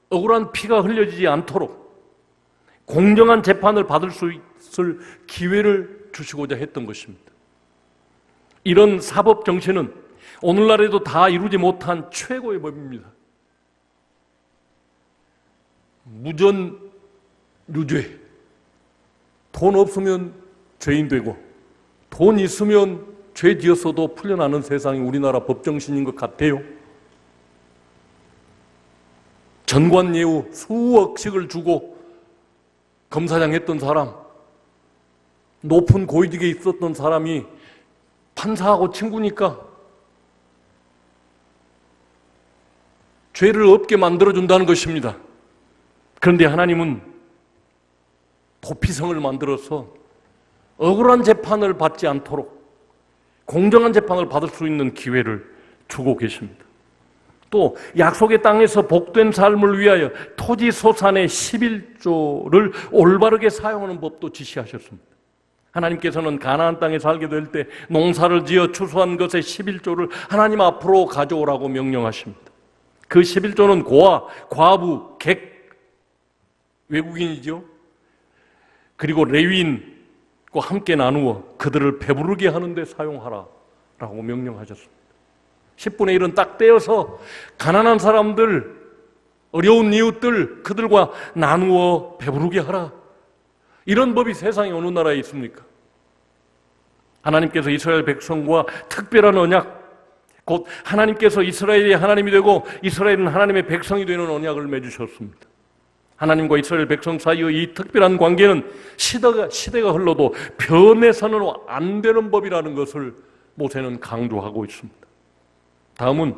억울한 피가 흘려지지 않도록 공정한 재판을 받을 수 있을 기회를 주시고자 했던 것입니다. 이런 사법 정신은 오늘날에도 다 이루지 못한 최고의 법입니다. 무전유죄. 돈 없으면 죄인 되고 돈 있으면 죄 지었어도 풀려나는 세상이 우리나라 법정신인 것 같아요. 전관예우 수억씩을 주고 검사장 했던 사람, 높은 고위직에 있었던 사람이 판사하고 친구니까 죄를 없게 만들어준다는 것입니다. 그런데 하나님은 도피성을 만들어서 억울한 재판을 받지 않도록 공정한 재판을 받을 수 있는 기회를 주고 계십니다. 또 약속의 땅에서 복된 삶을 위하여 토지 소산의 11조를 올바르게 사용하는 법도 지시하셨습니다. 하나님께서는 가나안 땅에 살게 될 때 농사를 지어 추수한 것의 11조를 하나님 앞으로 가져오라고 명령하십니다. 그 11조는 고아, 과부, 객, 외국인이죠. 그리고 레위인과 함께 나누어 그들을 배부르게 하는데 사용하라 라고 명령하셨습니다. 10분의 1은 딱 떼어서 가난한 사람들, 어려운 이웃들, 그들과 나누어 배부르게 하라. 이런 법이 세상에 어느 나라에 있습니까? 하나님께서 이스라엘 백성과 특별한 언약, 곧 하나님께서 이스라엘의 하나님이 되고 이스라엘은 하나님의 백성이 되는 언약을 맺으셨습니다. 하나님과 이스라엘 백성 사이의 이 특별한 관계는 시대가 흘러도 변해서는 안 되는 법이라는 것을 모세는 강조하고 있습니다. 다음은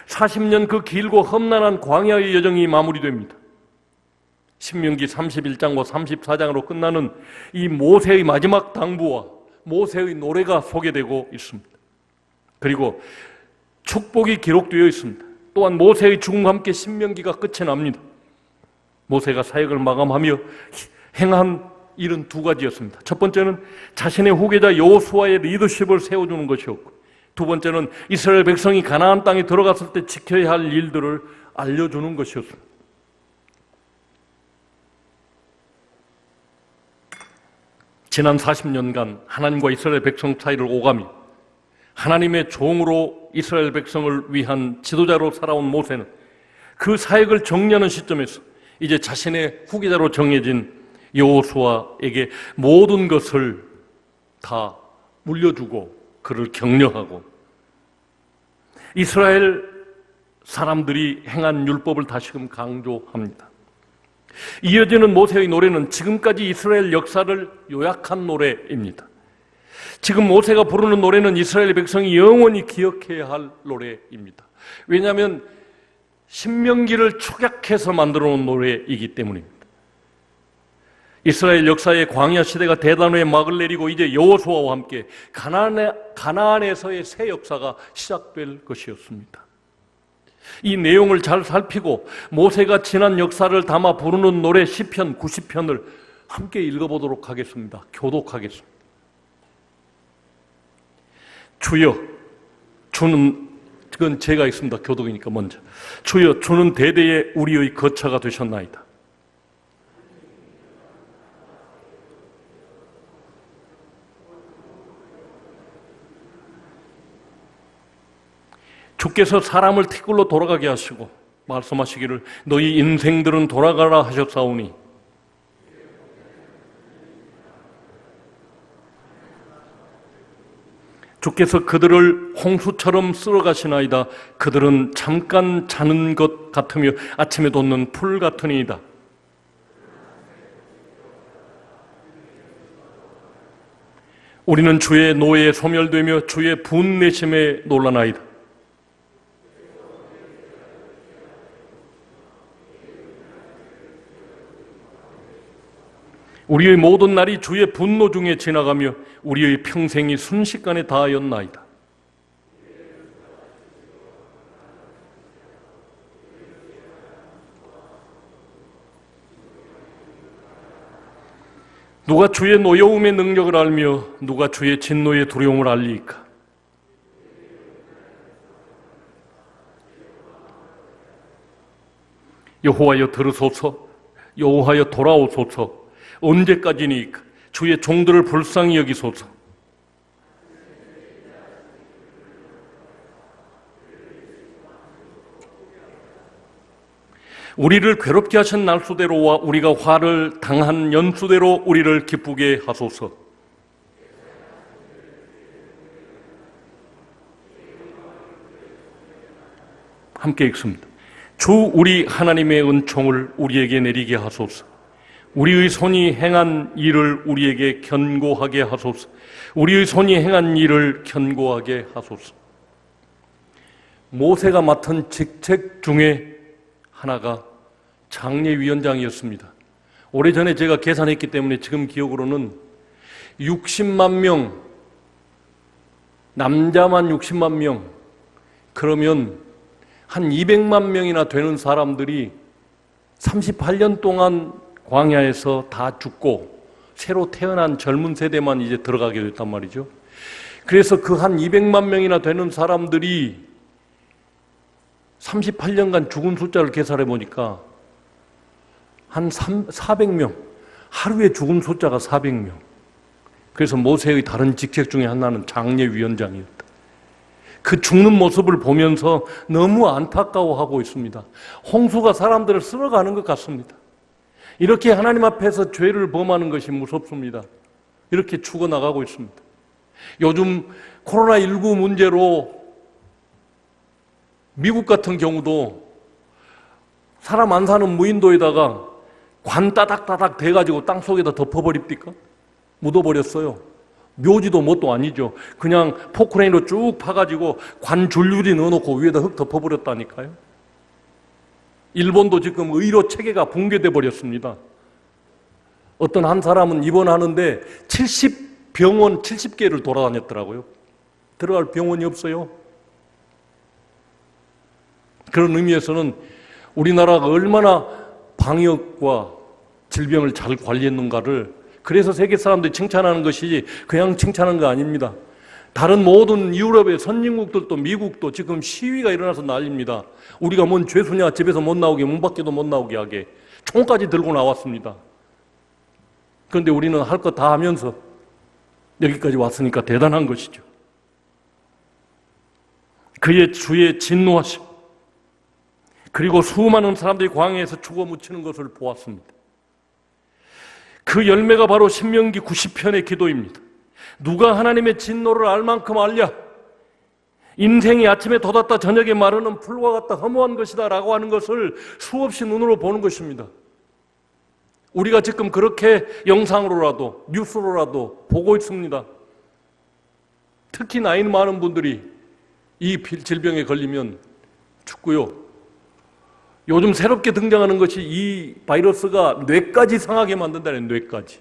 40년 그 길고 험난한 광야의 여정이 마무리됩니다. 신명기 31장과 34장으로 끝나는 이 모세의 마지막 당부와 모세의 노래가 소개되고 있습니다. 그리고 축복이 기록되어 있습니다. 또한 모세의 죽음과 함께 신명기가 끝이 납니다. 모세가 사역을 마감하며 행한 일은 두 가지였습니다. 첫 번째는 자신의 후계자 여호수아의 리더십을 세워주는 것이었고, 두 번째는 이스라엘 백성이 가나안 땅에 들어갔을 때 지켜야 할 일들을 알려주는 것이었습니다. 지난 40년간 하나님과 이스라엘 백성 사이를 오가며 하나님의 종으로 이스라엘 백성을 위한 지도자로 살아온 모세는 그 사역을 정리하는 시점에서 이제 자신의 후계자로 정해진 여호수아에게 모든 것을 다 물려주고 그를 격려하고 이스라엘 사람들이 행한 율법을 다시금 강조합니다. 이어지는 모세의 노래는 지금까지 이스라엘 역사를 요약한 노래입니다. 지금 모세가 부르는 노래는 이스라엘 백성이 영원히 기억해야 할 노래입니다. 왜냐하면 신명기를 축약해서 만들어 놓은 노래이기 때문입니다. 이스라엘 역사의 광야 시대가 대단의 막을 내리고 이제 여호수아와 함께 가나안에서의 새 역사가 시작될 것이었습니다. 이 내용을 잘 살피고 모세가 지난 역사를 담아 부르는 노래 시편 90편을 함께 읽어보도록 하겠습니다. 교독하겠습니다. 주여, 주는, 그건 제가 있습니다. 교독이니까 먼저. 주여, 주는 대대에 우리의 거처가 되셨나이다. 주께서 사람을 티끌로 돌아가게 하시고 말씀하시기를 너희 인생들은 돌아가라 하셨사오니 주께서 그들을 홍수처럼 쓸어가시나이다. 그들은 잠깐 자는 것 같으며 아침에 돋는 풀 같으니이다. 우리는 주의 노예에 소멸되며 주의 분내심에 놀라나이다. 우리의 모든 날이 주의 분노 중에 지나가며 우리의 평생이 순식간에 다하였나이다. 누가 주의 노여움의 능력을 알며 누가 주의 진노의 두려움을 알리이까? 여호와여 들으소서, 여호와여 돌아오소서. 언제까지니까 주의 종들을 불쌍히 여기소서. 우리를 괴롭게 하신 날수대로와 우리가 화를 당한 연수대로 우리를 기쁘게 하소서. 함께 읽습니다. 주 우리 하나님의 은총을 우리에게 내리게 하소서. 우리의 손이 행한 일을 우리에게 견고하게 하소서. 우리의 손이 행한 일을 견고하게 하소서. 모세가 맡은 직책 중에 하나가 장례위원장이었습니다. 오래전에 제가 계산했기 때문에 지금 기억으로는 60만 명, 남자만 60만 명, 그러면 한 200만 명이나 되는 사람들이 38년 동안 광야에서 다 죽고 새로 태어난 젊은 세대만 이제 들어가게 됐단 말이죠. 그래서 그 한 200만 명이나 되는 사람들이 38년간 죽은 숫자를 계산해 보니까 한 400명, 하루에 죽은 숫자가 400명. 그래서 모세의 다른 직책 중에 하나는 장례위원장이었다. 그 죽는 모습을 보면서 너무 안타까워하고 있습니다. 홍수가 사람들을 쓸어가는 것 같습니다. 이렇게 하나님 앞에서 죄를 범하는 것이 무섭습니다. 이렇게 죽어나가고 있습니다. 요즘 코로나19 문제로 미국 같은 경우도 사람 안 사는 무인도에다가 관 따닥따닥 대가지고 땅속에다 덮어버립니까? 묻어버렸어요. 묘지도 뭣도 아니죠. 그냥 포크레인으로 쭉 파가지고 관 줄줄이 넣어놓고 위에다 흙 덮어버렸다니까요. 일본도 지금 의료 체계가 붕괴돼 버렸습니다. 어떤 한 사람은 입원하는데 병원 70개를 돌아다녔더라고요. 들어갈 병원이 없어요. 그런 의미에서는 우리나라가 얼마나 방역과 질병을 잘 관리했는가를, 그래서 세계 사람들이 칭찬하는 것이지 그냥 칭찬하는 거 아닙니다. 다른 모든 유럽의 선진국들도 미국도 지금 시위가 일어나서 난립니다. 우리가 뭔 죄수냐, 집에서 못 나오게, 문 밖에도 못 나오게 하게 총까지 들고 나왔습니다. 그런데 우리는 할 거 다 하면서 여기까지 왔으니까 대단한 것이죠. 그의 주의 진노하심, 그리고 수많은 사람들이 광야에서 죽어 묻히는 것을 보았습니다. 그 열매가 바로 신명기 90편의 기도입니다. 누가 하나님의 진노를 알 만큼 알랴? 인생이 아침에 돋았다 저녁에 마르는 풀과 같다 허무한 것이다 라고 하는 것을 수없이 눈으로 보는 것입니다. 우리가 지금 그렇게 영상으로라도 뉴스로라도 보고 있습니다. 특히 나이 많은 분들이 이 질병에 걸리면 죽고요. 요즘 새롭게 등장하는 것이 이 바이러스가 뇌까지 상하게 만든다는, 뇌까지.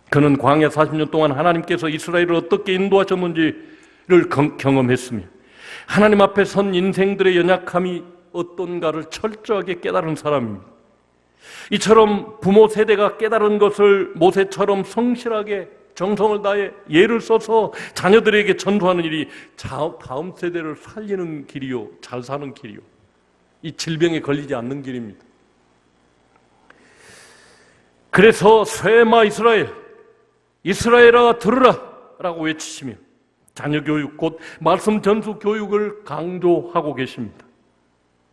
그는 광야 40년 동안 하나님께서 이스라엘을 어떻게 인도하셨는지를 경험했으며 하나님 앞에 선 인생들의 연약함이 어떤가를 철저하게 깨달은 사람입니다. 이처럼 부모 세대가 깨달은 것을 모세처럼 성실하게 정성을 다해 예를 써서 자녀들에게 전수하는 일이 다음 세대를 살리는 길이요, 잘 사는 길이요, 이 질병에 걸리지 않는 길입니다. 그래서 쇠마 이스라엘아 들으라 라고 외치시며 자녀 교육, 곧 말씀 전수 교육을 강조하고 계십니다.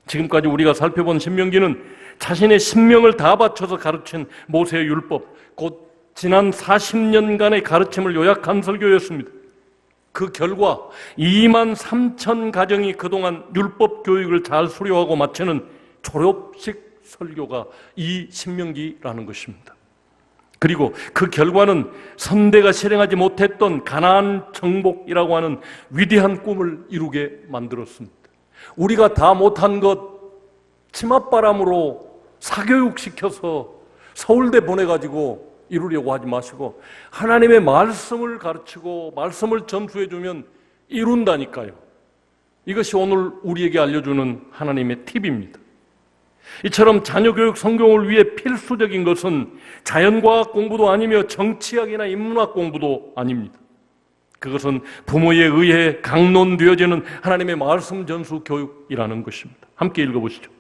지금까지 우리가 살펴본 신명기는 자신의 신명을 다 바쳐서 가르친 모세의 율법, 곧 지난 40년간의 가르침을 요약한 설교였습니다. 그 결과 2만 3천 가정이 그동안 율법 교육을 잘 수료하고 마치는 졸업식 설교가 이 신명기라는 것입니다. 그리고 그 결과는 선대가 실행하지 못했던 가나안 정복이라고 하는 위대한 꿈을 이루게 만들었습니다. 우리가 다 못한 것 치맛바람으로 사교육시켜서 서울대 보내가지고 이루려고 하지 마시고 하나님의 말씀을 가르치고 말씀을 전수해주면 이룬다니까요. 이것이 오늘 우리에게 알려주는 하나님의 팁입니다. 이처럼 자녀교육 성공을 위해 필수적인 것은 자연과학 공부도 아니며 정치학이나 인문학 공부도 아닙니다. 그것은 부모에 의해 강론되어지는 하나님의 말씀 전수 교육이라는 것입니다. 함께 읽어보시죠.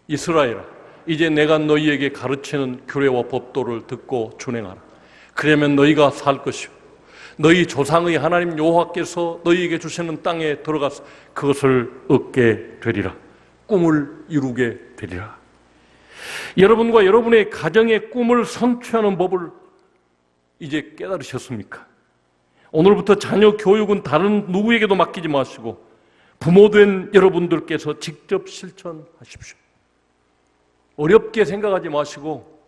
이스라엘아, 이제 내가 너희에게 가르치는 규례와 법도를 듣고 준행하라. 그러면 너희가 살 것이요 너희 조상의 하나님 여호와께서 너희에게 주시는 땅에 들어가서 그것을 얻게 되리라. 꿈을 이루게 되리라. 여러분과 여러분의 가정의 꿈을 성취하는 법을 이제 깨달으셨습니까? 오늘부터 자녀 교육은 다른 누구에게도 맡기지 마시고 부모된 여러분들께서 직접 실천하십시오. 어렵게 생각하지 마시고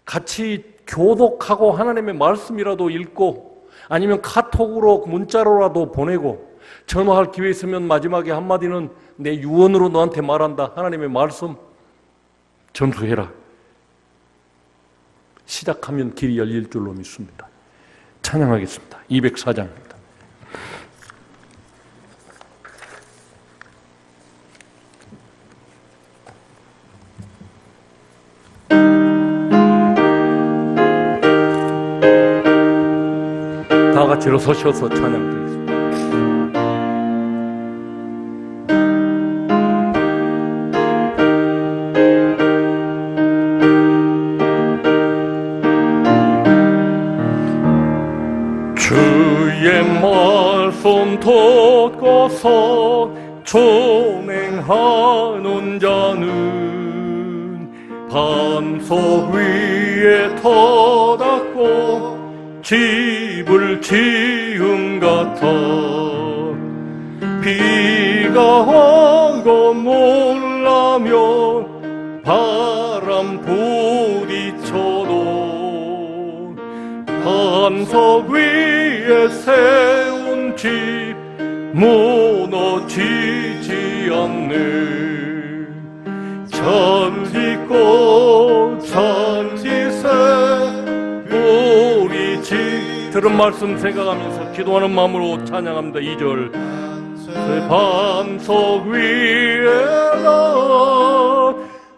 같이 교독하고 하나님의 말씀이라도 읽고 아니면 카톡으로 문자로라도 보내고 전화할 기회 있으면 마지막에 한마디는 내 유언으로 너한테 말한다. 하나님의 말씀 전수해라. 시작하면 길이 열릴 줄로 믿습니다. 찬양하겠습니다. 204장입니다. 다 같이 일어서셔서 찬양드리겠습니다. 주의 말씀 듣고서 준행하는 자는 반석 위에 터닫고 집을 지은 같아 비가 오고 몰라면 바람 부딪혀도 반석 위에 세운 집 무너지지 않네. 잘 짓고 잘 지세 들은 말씀 생각하면서 기도하는 마음으로 찬양합니다. 2절 새 반석 위에다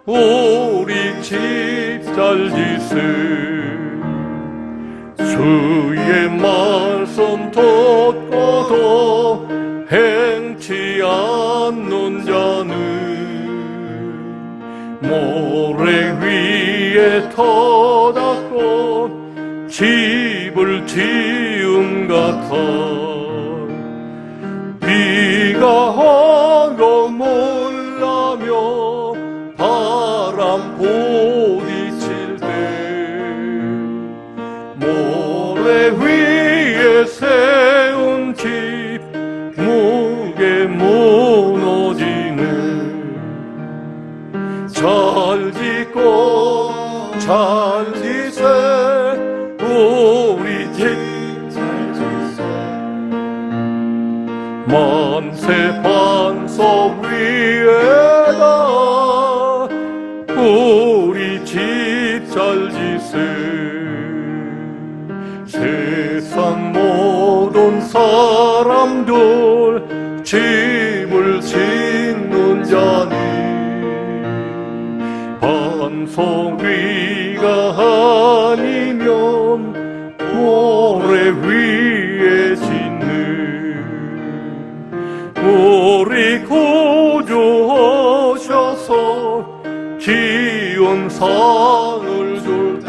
우리 집 잘 짓을 주의 말씀 듣고도 행치 않는 자는 모래 위에 터닫고 집을 지은 같아 비가 오고 몰라며 바람 부딪힐 때 모래 위에 세운 집 무게 무너지는 잘 짓고 잘 지세 우리 집 잘 지세 만세 반석 위에다 우리 집 잘 지세 세상 모든 사람들 집을 짓는 자니 반석 위가 아니면 모래 위에 짓는 우리 구주하셔서 기운 상을 줄 때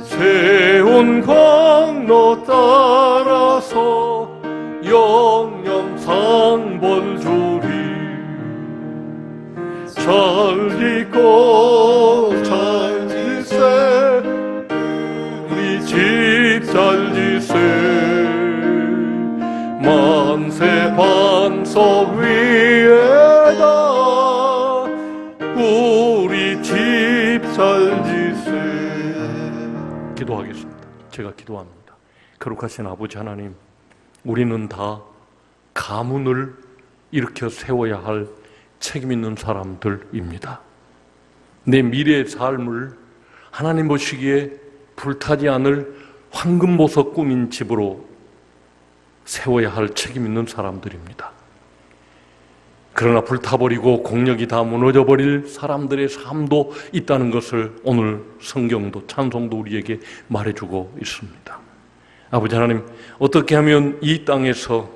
세운 강로 따라서 영영상벌 주리 잘 짓고 잘 지세 우리 집 잘 지세 만세 반석 위에다 우리 집 잘 지세. 기도하겠습니다. 제가 기도합니다. 거룩하신 아버지 하나님, 우리는 다 가문을 일으켜 세워야 할 책임 있는 사람들입니다. 내 미래의 삶을 하나님 보시기에 불타지 않을 황금보석 꾸민 집으로 세워야 할 책임 있는 사람들입니다. 그러나 불타버리고 공력이 다 무너져버릴 사람들의 삶도 있다는 것을 오늘 성경도 찬송도 우리에게 말해주고 있습니다. 아버지 하나님, 어떻게 하면 이 땅에서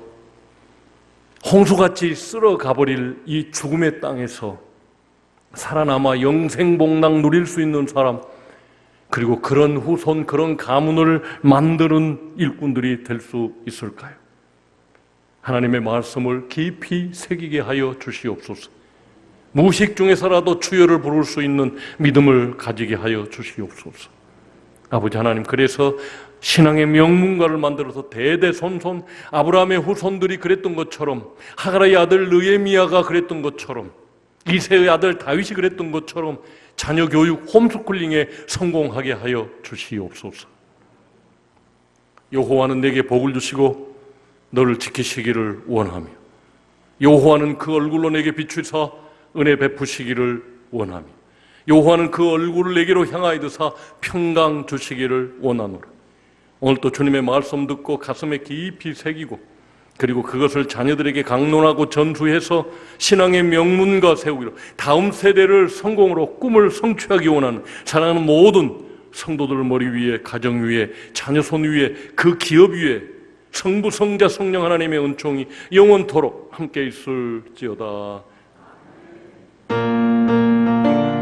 홍수같이 쓸어가버릴 이 죽음의 땅에서 살아남아 영생복락 누릴 수 있는 사람, 그리고 그런 후손, 그런 가문을 만드는 일꾼들이 될 수 있을까요? 하나님의 말씀을 깊이 새기게 하여 주시옵소서. 무식 중에서라도 주여를 부를 수 있는 믿음을 가지게 하여 주시옵소서. 아버지 하나님, 그래서 신앙의 명문가를 만들어서 대대손손 아브라함의 후손들이 그랬던 것처럼, 하가라의 아들 느헤미야가 그랬던 것처럼, 이새의 아들 다윗이 그랬던 것처럼 자녀 교육, 홈스쿨링에 성공하게 하여 주시옵소서. 여호와는 내게 복을 주시고 너를 지키시기를 원하며, 여호와는 그 얼굴로 내게 비추사 은혜 베푸시기를 원하며, 여호와는 그 얼굴을 내게로 향하여 드사 평강 주시기를 원하노라. 오늘 또 주님의 말씀 듣고 가슴에 깊이 새기고, 그리고 그것을 자녀들에게 강론하고 전수해서 신앙의 명문가 세우기로, 다음 세대를 성공으로 꿈을 성취하기 원하는 사랑하는 모든 성도들 머리 위에, 가정 위에, 자녀 손 위에, 그 기업 위에 성부, 성자, 성령 하나님의 은총이 영원토록 함께 있을지어다.